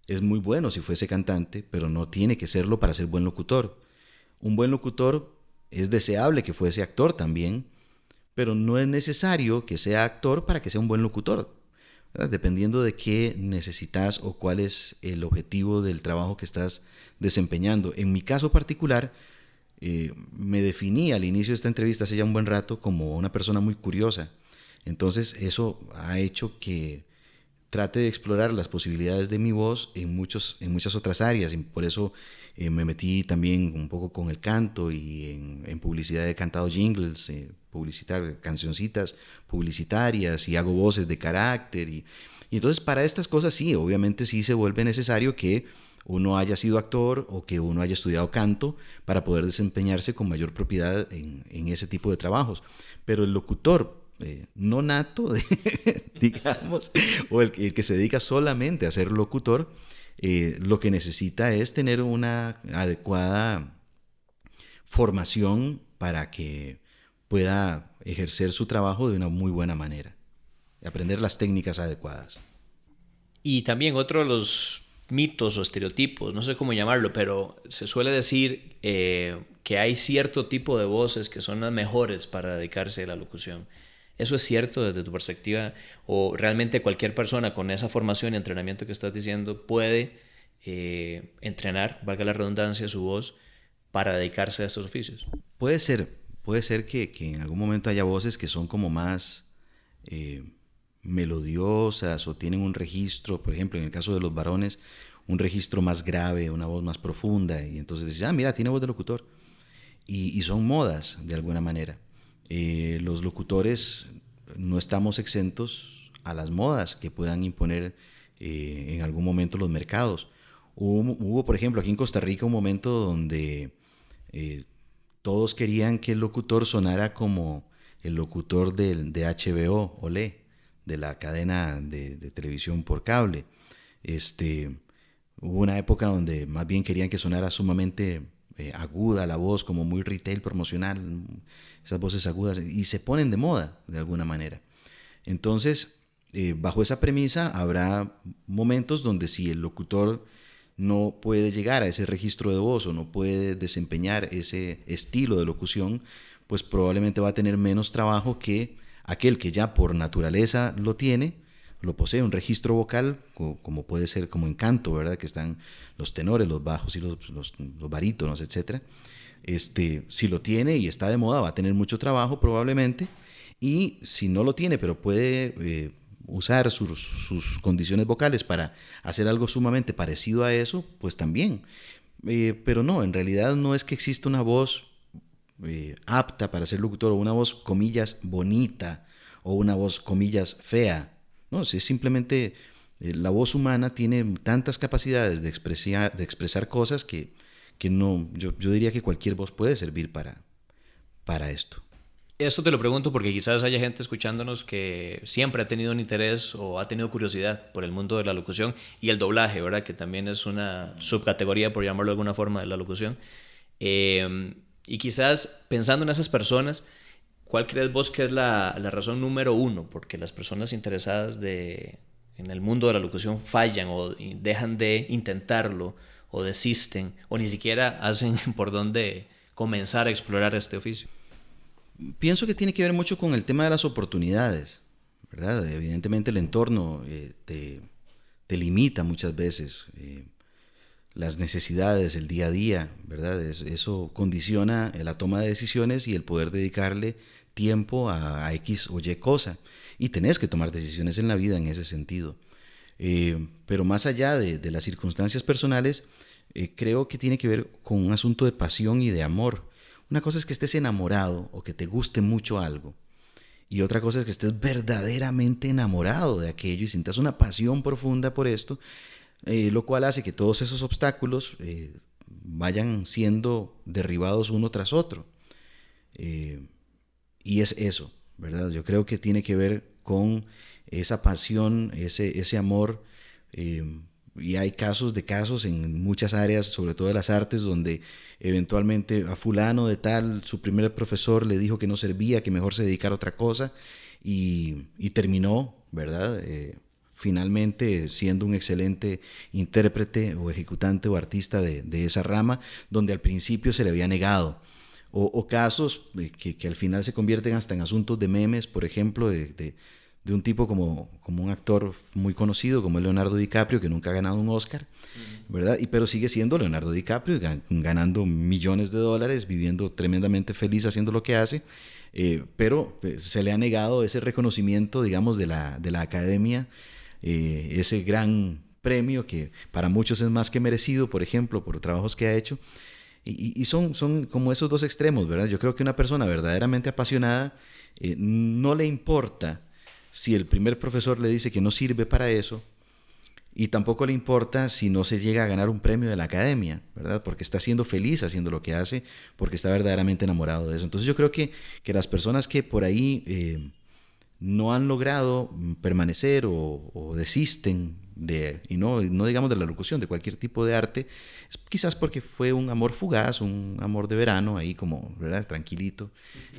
es muy bueno si fuese cantante, pero no tiene que serlo para ser buen locutor. Un buen locutor es deseable que fuese actor también, pero no es necesario que sea actor para que sea un buen locutor, ¿verdad? Dependiendo de qué necesitas o cuál es el objetivo del trabajo que estás desempeñando. En mi caso particular, me definí al inicio de esta entrevista hace ya un buen rato como una persona muy curiosa. Entonces eso ha hecho que trate de explorar las posibilidades de mi voz en muchas otras áreas y por eso me metí también un poco con el canto y en publicidad he cantado jingles, cancioncitas publicitarias y hago voces de carácter y entonces para estas cosas sí, obviamente sí se vuelve necesario que uno haya sido actor o que uno haya estudiado canto para poder desempeñarse con mayor propiedad en ese tipo de trabajos. Pero el locutor no nato, digamos, o el que se dedica solamente a ser locutor, lo que necesita es tener una adecuada formación para que pueda ejercer su trabajo de una muy buena manera, aprender las técnicas adecuadas. Y también otro de los mitos o estereotipos, no sé cómo llamarlo, pero se suele decir que hay cierto tipo de voces que son las mejores para dedicarse a la locución. ¿Eso es cierto desde tu perspectiva? ¿O realmente cualquier persona con esa formación y entrenamiento que estás diciendo puede entrenar, valga la redundancia, su voz para dedicarse a estos oficios? Puede ser, puede ser que en algún momento haya voces que son como más eh, melodiosas o tienen un registro, por ejemplo, en el caso de los varones, un registro más grave, una voz más profunda, y entonces dices, ah, mira, tiene voz de locutor. Y son modas, de alguna manera. Los locutores no estamos exentos a las modas que puedan imponer en algún momento los mercados. Hubo, por ejemplo, aquí en Costa Rica un momento donde todos querían que el locutor sonara como el locutor de HBO, Olé, de la cadena de televisión por cable. Hubo una época donde más bien querían que sonara sumamente aguda la voz, como muy retail promocional, esas voces agudas, y se ponen de moda de alguna manera. Entonces, bajo esa premisa habrá momentos donde si el locutor no puede llegar a ese registro de voz o no puede desempeñar ese estilo de locución, pues probablemente va a tener menos trabajo que aquel que ya por naturaleza lo tiene, lo posee, un registro vocal, como puede ser como en canto, ¿verdad? Que están los tenores, los bajos y los barítonos, etc. Si lo tiene y está de moda, va a tener mucho trabajo probablemente, y si no lo tiene, pero puede usar sus condiciones vocales para hacer algo sumamente parecido a eso, pues también. Pero no, en realidad no es que exista una voz apta para ser locutor, o una voz, comillas, bonita, o una voz, comillas, fea. No, es simplemente la voz humana tiene tantas capacidades de expresar cosas que no, yo diría que cualquier voz puede servir para esto. Esto te lo pregunto porque quizás haya gente escuchándonos que siempre ha tenido un interés o ha tenido curiosidad por el mundo de la locución y el doblaje, ¿verdad? Que también es una subcategoría, por llamarlo de alguna forma, de la locución. Y quizás pensando en esas personas, ¿cuál crees vos que es la razón número uno? Porque las personas interesadas en el mundo de la locución fallan o dejan de intentarlo o desisten o ni siquiera hacen por dónde comenzar a explorar este oficio. Pienso que tiene que ver mucho con el tema de las oportunidades, ¿verdad? Evidentemente el entorno te limita muchas veces, las necesidades, el día a día, ¿verdad? Eso condiciona la toma de decisiones y el poder dedicarle tiempo a X o Y cosa. Y tenés que tomar decisiones en la vida en ese sentido. Pero más allá de las circunstancias personales, creo que tiene que ver con un asunto de pasión y de amor. Una cosa es que estés enamorado o que te guste mucho algo, y otra cosa es que estés verdaderamente enamorado de aquello y sientas una pasión profunda por esto, lo cual hace que todos esos obstáculos vayan siendo derribados uno tras otro. Y es eso, ¿verdad? Yo creo que tiene que ver con esa pasión, ese amor. Y hay casos en muchas áreas, sobre todo de las artes, donde eventualmente a fulano de tal, su primer profesor le dijo que no servía, que mejor se dedicara a otra cosa, y terminó, ¿verdad? Finalmente siendo un excelente intérprete o ejecutante o artista de esa rama, donde al principio se le había negado. O casos que al final se convierten hasta en asuntos de memes, por ejemplo, de un tipo como un actor muy conocido como Leonardo DiCaprio, que nunca ha ganado un Oscar, ¿verdad? Pero sigue siendo Leonardo DiCaprio, ganando millones de dólares, viviendo tremendamente feliz haciendo lo que hace, pero se le ha negado ese reconocimiento, digamos, de la academia, ese gran premio que para muchos es más que merecido, por ejemplo, por trabajos que ha hecho. Y son como esos dos extremos, ¿verdad? Yo creo que una persona verdaderamente apasionada no le importa si el primer profesor le dice que no sirve para eso, y tampoco le importa si no se llega a ganar un premio de la academia, ¿verdad? Porque está siendo feliz haciendo lo que hace, porque está verdaderamente enamorado de eso. Entonces yo creo que las personas que por ahí no han logrado permanecer o desisten y no digamos de la locución, de cualquier tipo de arte, es quizás porque fue un amor fugaz, un amor de verano ahí como, ¿verdad? Tranquilito,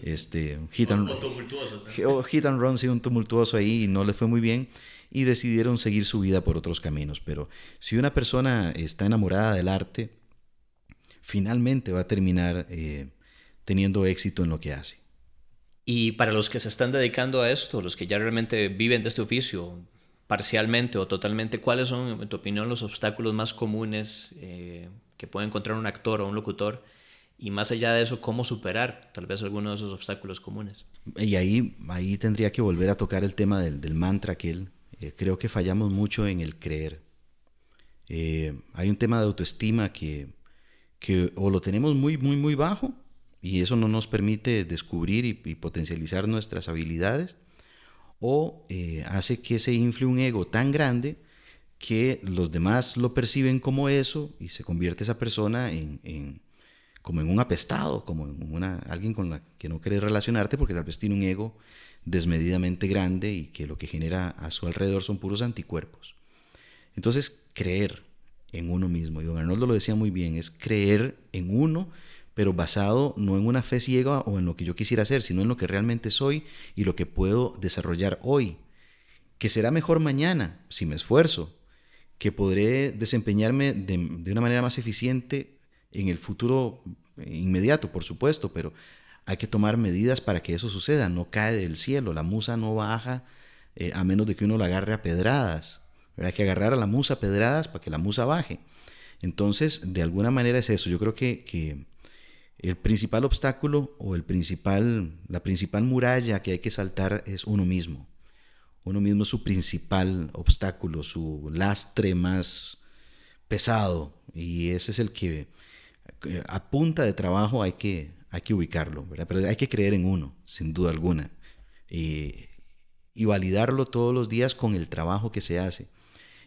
un hit and run, sí, un tumultuoso ahí, y no le fue muy bien y decidieron seguir su vida por otros caminos. Pero si una persona está enamorada del arte, finalmente va a terminar teniendo éxito en lo que hace. Y para los que se están dedicando a esto, los que ya realmente viven de este oficio, parcialmente o totalmente, ¿cuáles son, en tu opinión, los obstáculos más comunes que puede encontrar un actor o un locutor? Y más allá de eso, ¿cómo superar tal vez alguno de esos obstáculos comunes? Y ahí tendría que volver a tocar el tema del mantra aquel. Creo que fallamos mucho en el creer. Hay un tema de autoestima que o lo tenemos muy, muy, muy bajo, y eso no nos permite descubrir y potencializar nuestras habilidades, o hace que se infle un ego tan grande que los demás lo perciben como eso y se convierte esa persona como en un apestado, como en alguien con la que no quieres relacionarte porque tal vez tiene un ego desmedidamente grande y que lo que genera a su alrededor son puros anticuerpos. Entonces, creer en uno mismo. Y don Arnoldo lo decía muy bien, es creer en uno, pero basado no en una fe ciega o en lo que yo quisiera hacer, sino en lo que realmente soy y lo que puedo desarrollar hoy. Que será mejor mañana, si me esfuerzo, que podré desempeñarme de una manera más eficiente en el futuro inmediato, por supuesto, pero hay que tomar medidas para que eso suceda. No cae del cielo, la musa no baja a menos de que uno la agarre a pedradas. Hay que agarrar a la musa a pedradas para que la musa baje. Entonces, de alguna manera es eso. Yo creo que el principal obstáculo o la principal muralla que hay que saltar es uno mismo. Uno mismo es su principal obstáculo, su lastre más pesado, y ese es el que a punta de trabajo hay que ubicarlo, ¿verdad? Pero hay que creer en uno, sin duda alguna, y validarlo todos los días con el trabajo que se hace.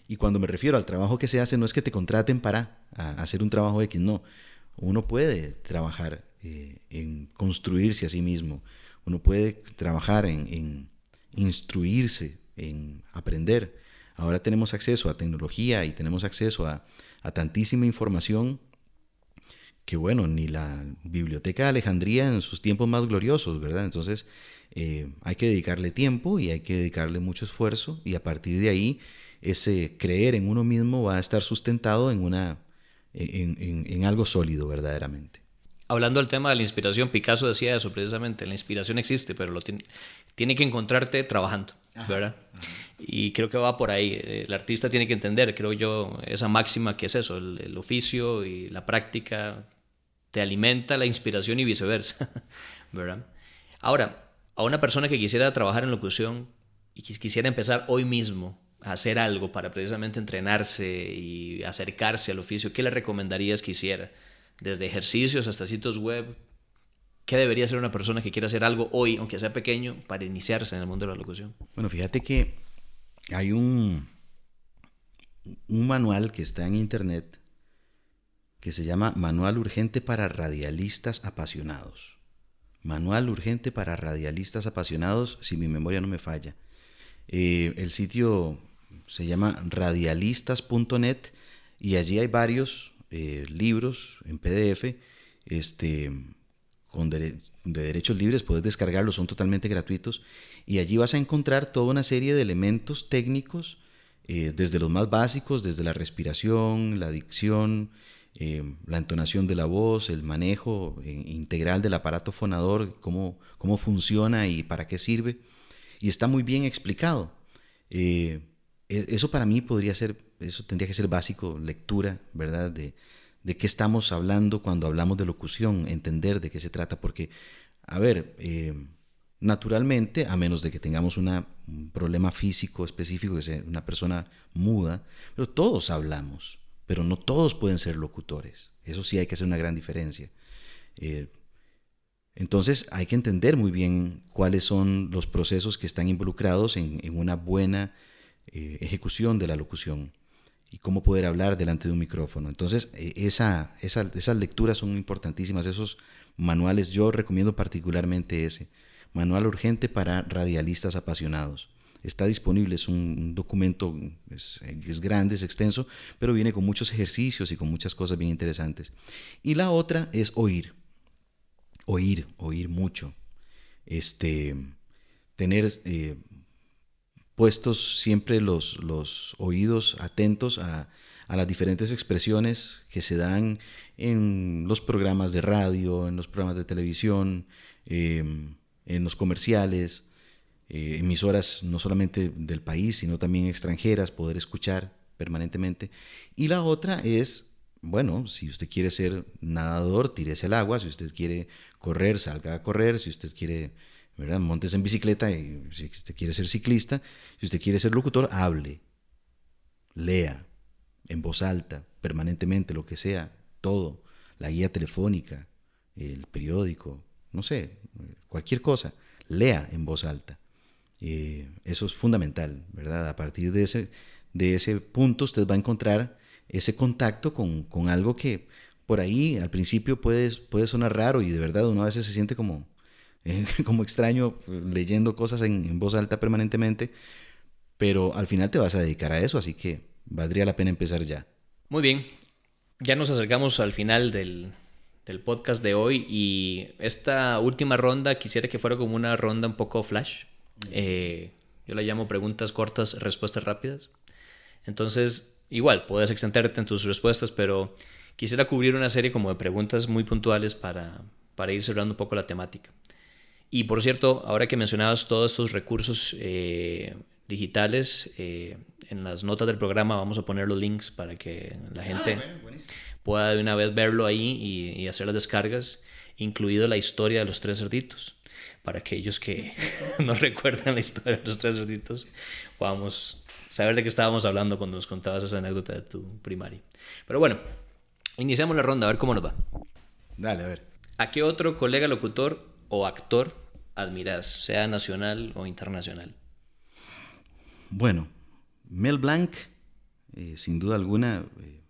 Y cuando me refiero al trabajo que se hace, no es que te contraten para hacer un trabajo X, no. Uno puede trabajar en construirse a sí mismo, uno puede trabajar en instruirse, en aprender. Ahora tenemos acceso a tecnología y tenemos acceso a tantísima información que, bueno, ni la Biblioteca de Alejandría en sus tiempos más gloriosos, ¿verdad? Entonces hay que dedicarle tiempo y hay que dedicarle mucho esfuerzo, y a partir de ahí ese creer en uno mismo va a estar sustentado en algo sólido verdaderamente. Hablando del tema de la inspiración, Picasso decía eso precisamente, la inspiración existe, pero tiene que encontrarte trabajando, ¿verdad? Ajá. Y creo que va por ahí. El artista tiene que entender, creo yo, esa máxima que es eso, el oficio y la práctica te alimenta la inspiración y viceversa, ¿verdad? Ahora, a una persona que quisiera trabajar en locución y quisiera empezar hoy mismo a hacer algo para precisamente entrenarse y acercarse al oficio, ¿qué le recomendarías que hiciera? Desde ejercicios hasta sitios web, ¿qué debería hacer una persona que quiera hacer algo hoy, aunque sea pequeño, para iniciarse en el mundo de la locución? Bueno, fíjate que hay un manual que está en internet que se llama Manual Urgente para Radialistas Apasionados. Manual Urgente para Radialistas Apasionados, si mi memoria no me falla. El sitio se llama radialistas.net y allí hay varios libros en PDF de derechos libres, puedes descargarlos, son totalmente gratuitos, y allí vas a encontrar toda una serie de elementos técnicos, desde los más básicos, desde la respiración, la dicción, la entonación de la voz, el manejo integral del aparato fonador, cómo funciona y para qué sirve, y está muy bien explicado. Eso para mí eso tendría que ser básico, lectura, ¿verdad? De qué estamos hablando cuando hablamos de locución, entender de qué se trata, porque, a ver, naturalmente, a menos de que tengamos un problema físico específico, que sea una persona muda, pero todos hablamos, pero no todos pueden ser locutores. Eso sí hay que hacer una gran diferencia. Entonces hay que entender muy bien cuáles son los procesos que están involucrados en una buena ejecución de la locución y cómo poder hablar delante de un micrófono. Entonces esas lecturas son importantísimas, esos manuales. Yo recomiendo particularmente ese Manual Urgente para Radialistas Apasionados. Está disponible, es un documento, es grande, es extenso, pero viene con muchos ejercicios y con muchas cosas bien interesantes. Y la otra es oír mucho, tener puestos siempre los oídos atentos a las diferentes expresiones que se dan en los programas de radio, en los programas de televisión, en los comerciales, emisoras no solamente del país, sino también extranjeras, poder escuchar permanentemente. Y la otra es, bueno, si usted quiere ser nadador, tírese al agua; si usted quiere correr, salga a correr; si usted quiere, ¿verdad?, móntese en bicicleta; y si usted quiere ser ciclista; si usted quiere ser locutor, hable, lea en voz alta, permanentemente, lo que sea, todo, la guía telefónica, el periódico, no sé, cualquier cosa, lea en voz alta. Eso es fundamental, ¿verdad? A partir de ese punto usted va a encontrar ese contacto con algo que por ahí al principio puede sonar raro, y de verdad uno a veces se siente como extraño leyendo cosas en voz alta permanentemente, pero al final te vas a dedicar a eso, así que valdría la pena empezar ya. Muy bien, ya nos acercamos al final del podcast de hoy y esta última ronda quisiera que fuera como una ronda un poco flash. Yo la llamo preguntas cortas, respuestas rápidas. Entonces, igual, puedes extenderte en tus respuestas, pero quisiera cubrir una serie como de preguntas muy puntuales para ir cerrando un poco la temática. Y por cierto, ahora que mencionabas todos estos recursos digitales, en las notas del programa vamos a poner los links para que la gente pueda de una vez verlo ahí y hacer las descargas, incluido la historia de los tres cerditos. Para aquellos que no recuerdan la historia de los tres cerditos, podamos saber de qué estábamos hablando cuando nos contabas esa anécdota de tu primaria. Pero bueno, iniciamos la ronda, a ver cómo nos va. Dale, a ver. ¿A qué otro colega locutor o actor admiras, sea nacional o internacional? Bueno, Mel Blanc, sin duda alguna,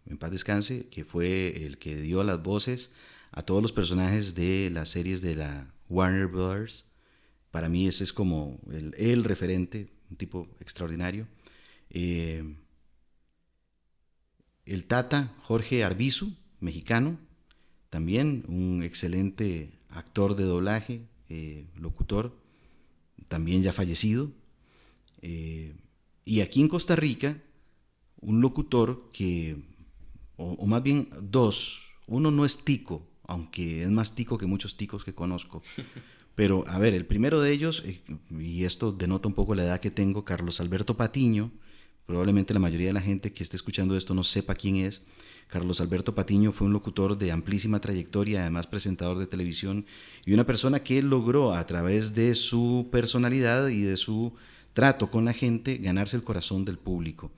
en paz descanse, que fue el que dio las voces a todos los personajes de las series de la Warner Brothers. Para mí ese es como el referente, un tipo extraordinario. El Tata, Jorge Arbizu, mexicano, también un excelente actor de doblaje, locutor, también ya fallecido. Y aquí en Costa Rica, un locutor que, o más bien dos, uno no es tico, aunque es más tico que muchos ticos que conozco. Pero, a ver, el primero de ellos, y esto denota un poco la edad que tengo, Carlos Alberto Patiño. Probablemente la mayoría de la gente que esté escuchando esto no sepa quién es. Carlos Alberto Patiño fue un locutor de amplísima trayectoria, además presentador de televisión, y una persona que logró a través de su personalidad y de su trato con la gente ganarse el corazón del público.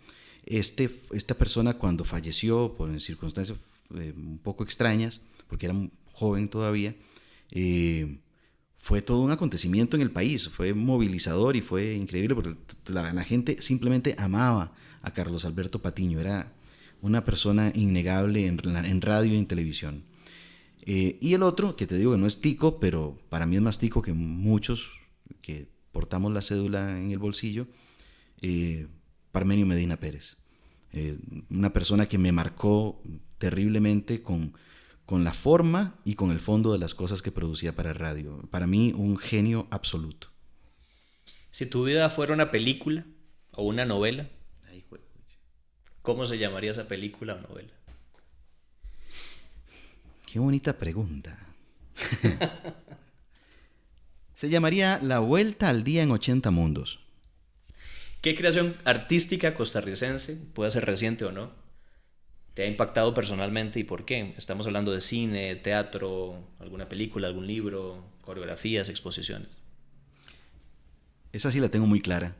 Esta persona, cuando falleció por circunstancias un poco extrañas, porque era joven todavía, fue todo un acontecimiento en el país, fue movilizador y fue increíble porque la gente simplemente amaba a Carlos Alberto Patiño, era una persona innegable en radio y en televisión. Y el otro, que te digo que no es tico, pero para mí es más tico que muchos que portamos la cédula en el bolsillo, Parmenio Medina Pérez. Una persona que me marcó terriblemente con la forma y con el fondo de las cosas que producía para radio. Para mí, un genio absoluto. Si tu vida fuera una película o una novela, ¿cómo se llamaría esa película o novela? Qué bonita pregunta. Se llamaría La Vuelta al Día en 80 Mundos. ¿Qué creación artística costarricense, puede ser reciente o no, te ha impactado personalmente y por qué? Estamos hablando de cine, teatro, alguna película, algún libro, coreografías, exposiciones. Esa sí la tengo muy clara.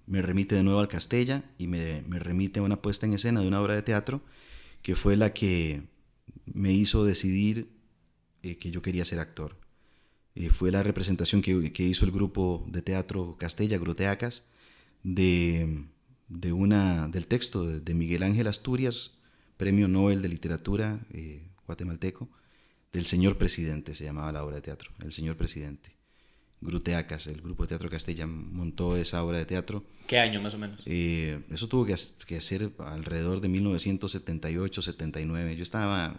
Me remite de nuevo al Castella y me remite a una puesta en escena de una obra de teatro que fue la que me hizo decidir que yo quería ser actor. Fue la representación que hizo el grupo de teatro Castella, Gruteacas, del texto de Miguel Ángel Asturias, Premio Nobel de Literatura guatemalteco, del Señor Presidente, se llamaba la obra de teatro, El Señor Presidente. Gruteacas, el grupo de teatro Castella montó esa obra de teatro. ¿Qué año más o menos? Eso tuvo que hacer alrededor de 1978-79. Yo estaba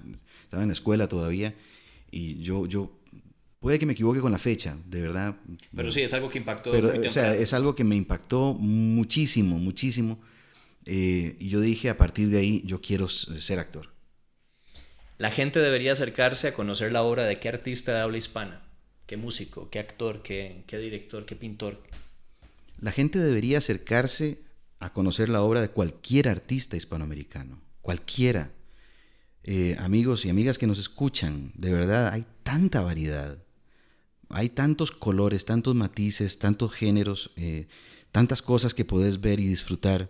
en la escuela todavía y yo puede que me equivoque con la fecha, de verdad. Pero sí, es algo que impactó. Pero, o sea, es algo que me impactó muchísimo, muchísimo. Y yo dije, a partir de ahí, yo quiero ser actor. La gente debería acercarse a conocer la obra de qué artista de habla hispana, qué músico, qué actor, qué director, qué pintor. La gente debería acercarse a conocer la obra de cualquier artista hispanoamericano, cualquiera. Amigos y amigas que nos escuchan, de verdad, hay tanta variedad. Hay tantos colores, tantos matices, tantos géneros, tantas cosas que puedes ver y disfrutar.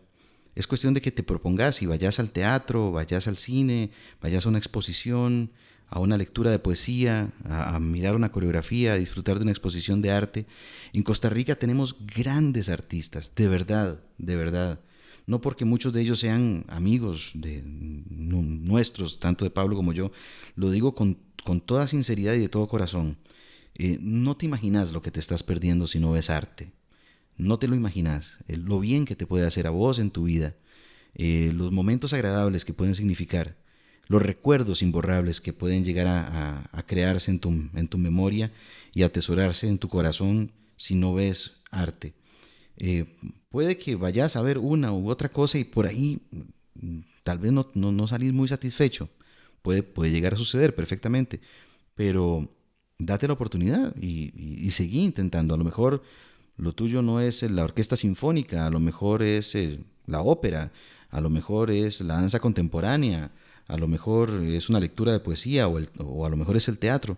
Es cuestión de que te propongas y vayas al teatro, vayas al cine, vayas a una exposición, a una lectura de poesía, a mirar una coreografía, a disfrutar de una exposición de arte. En Costa Rica tenemos grandes artistas, de verdad, de verdad. No porque muchos de ellos sean amigos nuestros, tanto de Pablo como yo, lo digo con toda sinceridad y de todo corazón. No te imaginas lo que te estás perdiendo si no ves arte. No te lo imaginas. Lo bien que te puede hacer a vos en tu vida. los momentos agradables que pueden significar, los recuerdos imborrables que pueden llegar a crearse en tu memoria y atesorarse en tu corazón si no ves arte. Puede que vayas a ver una u otra cosa y por ahí tal vez no salís muy satisfecho. Puede llegar a suceder perfectamente, pero date la oportunidad y seguí intentando. A lo mejor lo tuyo no es la orquesta sinfónica, a lo mejor es la ópera, a lo mejor es la danza contemporánea, a lo mejor es una lectura de poesía o a lo mejor es el teatro,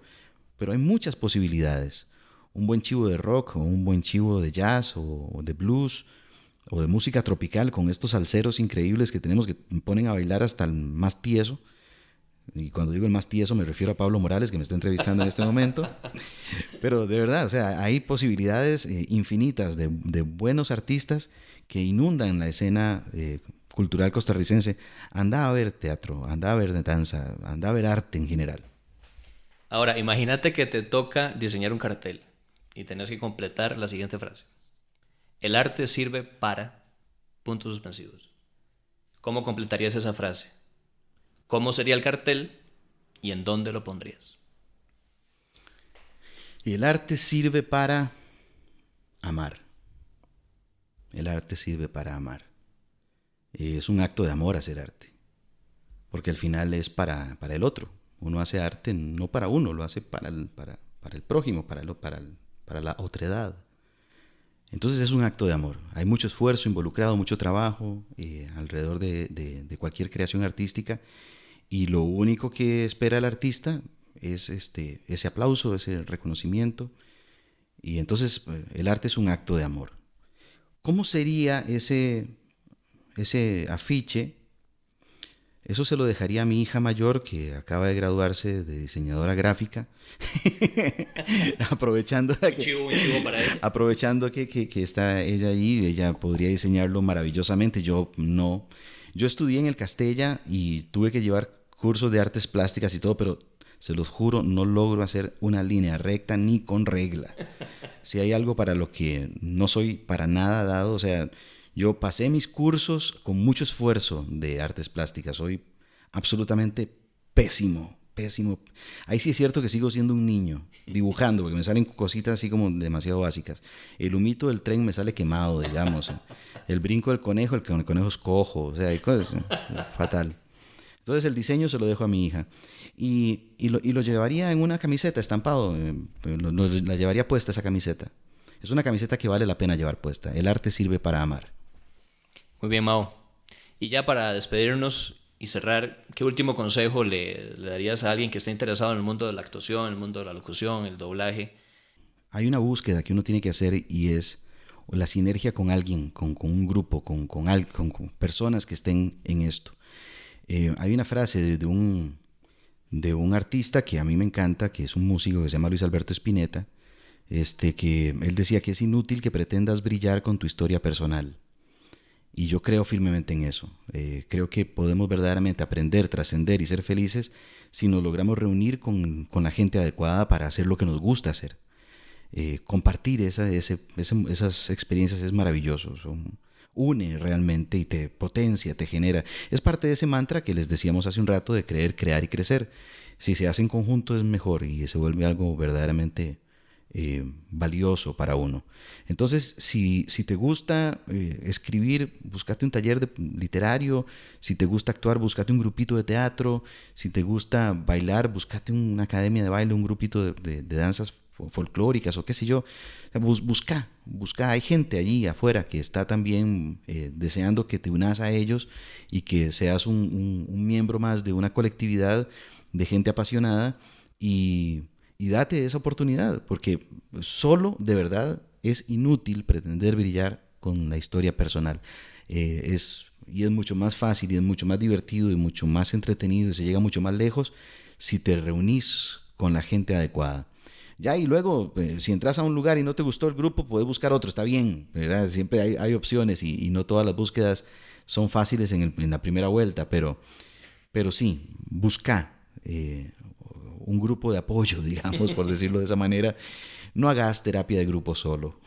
pero hay muchas posibilidades. Un buen chivo de rock o un buen chivo de jazz o de blues o de música tropical con estos salseros increíbles que tenemos que ponen a bailar hasta el más tieso. Y cuando digo el más tieso me refiero a Pablo Morales, que me está entrevistando en este momento. Pero de verdad, o sea, hay posibilidades infinitas de buenos artistas que inundan la escena cultural costarricense. Anda a ver teatro, anda a ver danza, anda a ver arte en general. Ahora, imagínate que te toca diseñar un cartel y tenés que completar la siguiente frase. El arte sirve para... puntos suspensivos. ¿Cómo completarías esa frase? ¿Cómo sería el cartel y en dónde lo pondrías? El arte sirve para amar. El arte sirve para amar. Es un acto de amor hacer arte, porque al final es para el otro. Uno hace arte no para uno, lo hace para el prójimo, para la otredad. Entonces es un acto de amor. Hay mucho esfuerzo involucrado, mucho trabajo alrededor de cualquier creación artística, y lo único que espera el artista es ese aplauso, ese reconocimiento. Y entonces el arte es un acto de amor. ¿Cómo sería ese afiche? Eso se lo dejaría a mi hija mayor, que acaba de graduarse de diseñadora gráfica. aprovechando que está ella ahí, ella podría diseñarlo maravillosamente. Yo no. Yo estudié en el Castella y tuve que llevar cursos de artes plásticas y todo, pero se los juro, no logro hacer una línea recta ni con regla. Si hay algo para lo que no soy para nada dado, o sea, yo pasé mis cursos con mucho esfuerzo de artes plásticas. Soy absolutamente pésimo. Ahí sí es cierto que sigo siendo un niño dibujando, porque me salen cositas así como demasiado básicas. El humito del tren me sale quemado, digamos. El brinco del conejo, el conejo es cojo. O sea, hay cosas fatal. Entonces el diseño se lo dejo a mi hija. Y lo llevaría en una camiseta estampado. La llevaría puesta esa camiseta. Es una camiseta que vale la pena llevar puesta. El arte sirve para amar. Muy bien, Mao. Y ya para despedirnos y cerrar, ¿qué último consejo le darías a alguien que esté interesado en el mundo de la actuación, en el mundo de la locución, el doblaje? Hay una búsqueda que uno tiene que hacer y es la sinergia con alguien, con un grupo, con personas que estén en esto. Hay una frase de un artista que a mí me encanta, que es un músico que se llama Luis Alberto Spinetta, que él decía que es inútil que pretendas brillar con tu historia personal. Y yo creo firmemente en eso. Creo que podemos verdaderamente aprender, trascender y ser felices si nos logramos reunir con la gente adecuada para hacer lo que nos gusta hacer. Compartir esas experiencias es maravilloso. Une realmente y te potencia, te genera. Es parte de ese mantra que les decíamos hace un rato de creer, crear y crecer. Si se hace en conjunto es mejor y se vuelve algo verdaderamente valioso para uno. Entonces, si te gusta escribir, búscate un taller literario. Si te gusta actuar, búscate un grupito de teatro. Si te gusta bailar, búscate una academia de baile, un grupito de danzas folclóricas o qué sé yo. Busca. Hay gente allí afuera que está también deseando que te unas a ellos y que seas un miembro más de una colectividad de gente apasionada, y date esa oportunidad, porque solo, de verdad, es inútil pretender brillar con la historia personal. Es mucho más fácil y es mucho más divertido y mucho más entretenido y se llega mucho más lejos si te reunís con la gente adecuada. Ya, y luego, si entras a un lugar y no te gustó el grupo, puedes buscar otro, está bien, ¿verdad? Siempre hay opciones y no todas las búsquedas son fáciles en la primera vuelta, pero sí, busca un grupo de apoyo, digamos, por decirlo de esa manera. No hagas terapia de grupo solo,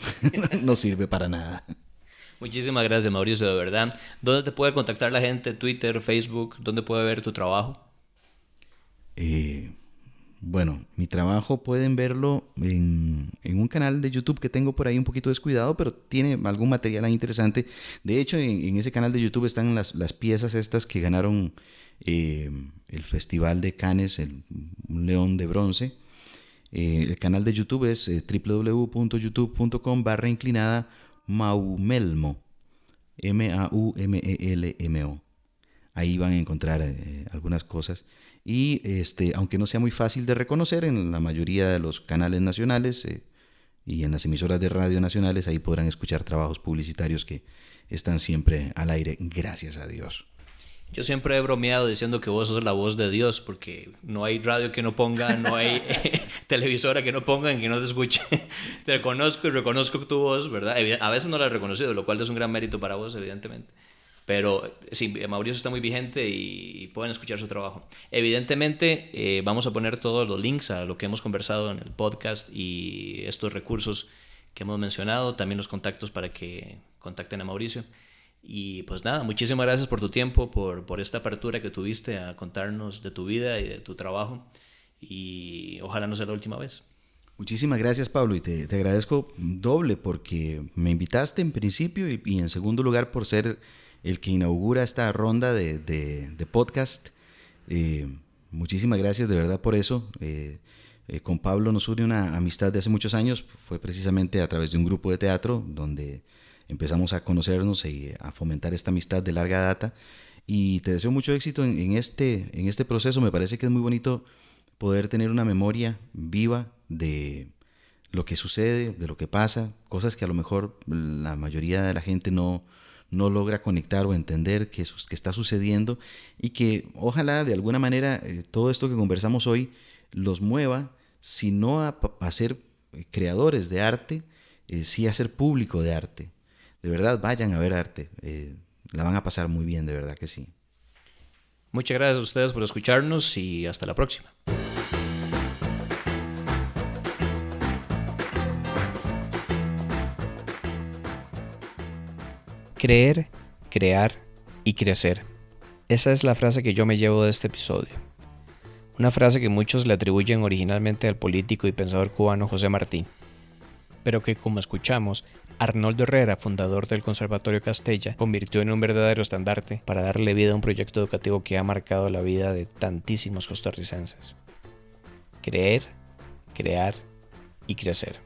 no sirve para nada. Muchísimas gracias, Mauricio, de verdad. ¿Dónde te puede contactar la gente? Twitter, Facebook, ¿dónde puede ver tu trabajo? Bueno, mi trabajo pueden verlo en un canal de YouTube que tengo por ahí un poquito descuidado, pero tiene algún material ahí interesante. De hecho, en ese canal de YouTube están las piezas estas que ganaron el Festival de Cannes, un león de bronce. El canal de YouTube es www.youtube.com/Maumelmo, Maumelmo. Ahí van a encontrar algunas cosas. Y aunque no sea muy fácil de reconocer, en la mayoría de los canales nacionales y en las emisoras de radio nacionales, ahí podrán escuchar trabajos publicitarios que están siempre al aire, gracias a Dios. Yo siempre he bromeado diciendo que vos sos la voz de Dios, porque no hay radio que no ponga, no hay televisora que no pongan, que no te escuche. Te conozco y reconozco tu voz, ¿verdad? A veces no la he reconocido, lo cual es un gran mérito para vos, evidentemente. Pero sí, Mauricio está muy vigente y pueden escuchar su trabajo. Evidentemente, vamos a poner todos los links a lo que hemos conversado en el podcast y estos recursos que hemos mencionado, también los contactos para que contacten a Mauricio. Y pues nada, muchísimas gracias por tu tiempo, por esta apertura que tuviste a contarnos de tu vida y de tu trabajo. Y ojalá no sea la última vez. Muchísimas gracias, Pablo, y te agradezco doble porque me invitaste en principio y en segundo lugar por ser el que inaugura esta ronda de podcast. Muchísimas gracias de verdad por eso. Con Pablo nos une una amistad de hace muchos años, fue precisamente a través de un grupo de teatro donde empezamos a conocernos y a fomentar esta amistad de larga data, y te deseo mucho éxito en este proceso. Me parece que es muy bonito poder tener una memoria viva de lo que sucede, de lo que pasa, cosas que a lo mejor la mayoría de la gente no logra conectar o entender que está sucediendo, y que ojalá de alguna manera todo esto que conversamos hoy los mueva, si no a ser creadores de arte, sí a ser público de arte. De verdad, vayan a ver arte, la van a pasar muy bien, de verdad que sí. Muchas gracias a ustedes por escucharnos y hasta la próxima. Creer, crear y crecer. Esa es la frase que yo me llevo de este episodio. Una frase que muchos le atribuyen originalmente al político y pensador cubano José Martí, pero que, como escuchamos, Arnoldo Herrera, fundador del Conservatorio Castella, convirtió en un verdadero estandarte para darle vida a un proyecto educativo que ha marcado la vida de tantísimos costarricenses. Creer, crear y crecer.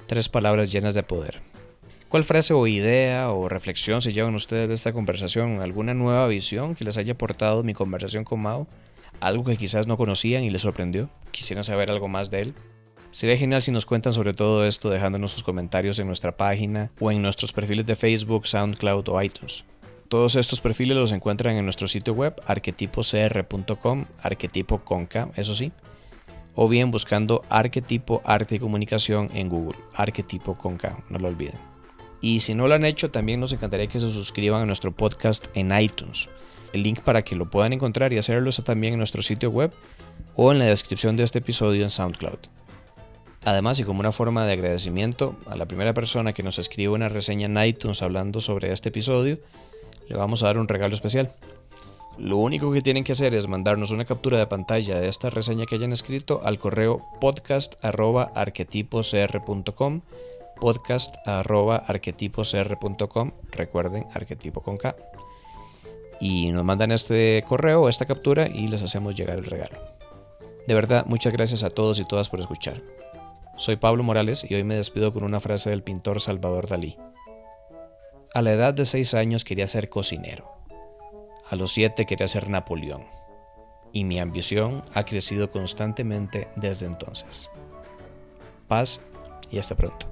3 palabras llenas de poder. ¿Cuál frase o idea o reflexión se llevan ustedes de esta conversación? ¿Alguna nueva visión que les haya aportado mi conversación con Mao? ¿Algo que quizás no conocían y les sorprendió? ¿Quisieran saber algo más de él? Sería genial si nos cuentan sobre todo esto dejándonos sus comentarios en nuestra página o en nuestros perfiles de Facebook, SoundCloud o iTunes. Todos estos perfiles los encuentran en nuestro sitio web arquetipocr.com, arquetipo con K, eso sí, o bien buscando Arquetipo Arte y Comunicación en Google, Arquetipo con K, no lo olviden. Y si no lo han hecho, también nos encantaría que se suscriban a nuestro podcast en iTunes. El link para que lo puedan encontrar y hacerlo está también en nuestro sitio web o en la descripción de este episodio en SoundCloud. Además, y como una forma de agradecimiento a la primera persona que nos escribe una reseña en iTunes hablando sobre este episodio, le vamos a dar un regalo especial. Lo único que tienen que hacer es mandarnos una captura de pantalla de esta reseña que hayan escrito al correo podcast@arquetipocr.com, podcast@arquetipocr.com, recuerden, arquetipo con K, y nos mandan este correo, esta captura, y les hacemos llegar el regalo. De verdad, muchas gracias a todos y todas por escuchar. Soy Pablo Morales y hoy me despido con una frase del pintor Salvador Dalí. A la edad de 6 años quería ser cocinero. A los 7 quería ser Napoleón. Y mi ambición ha crecido constantemente desde entonces. Paz y hasta pronto.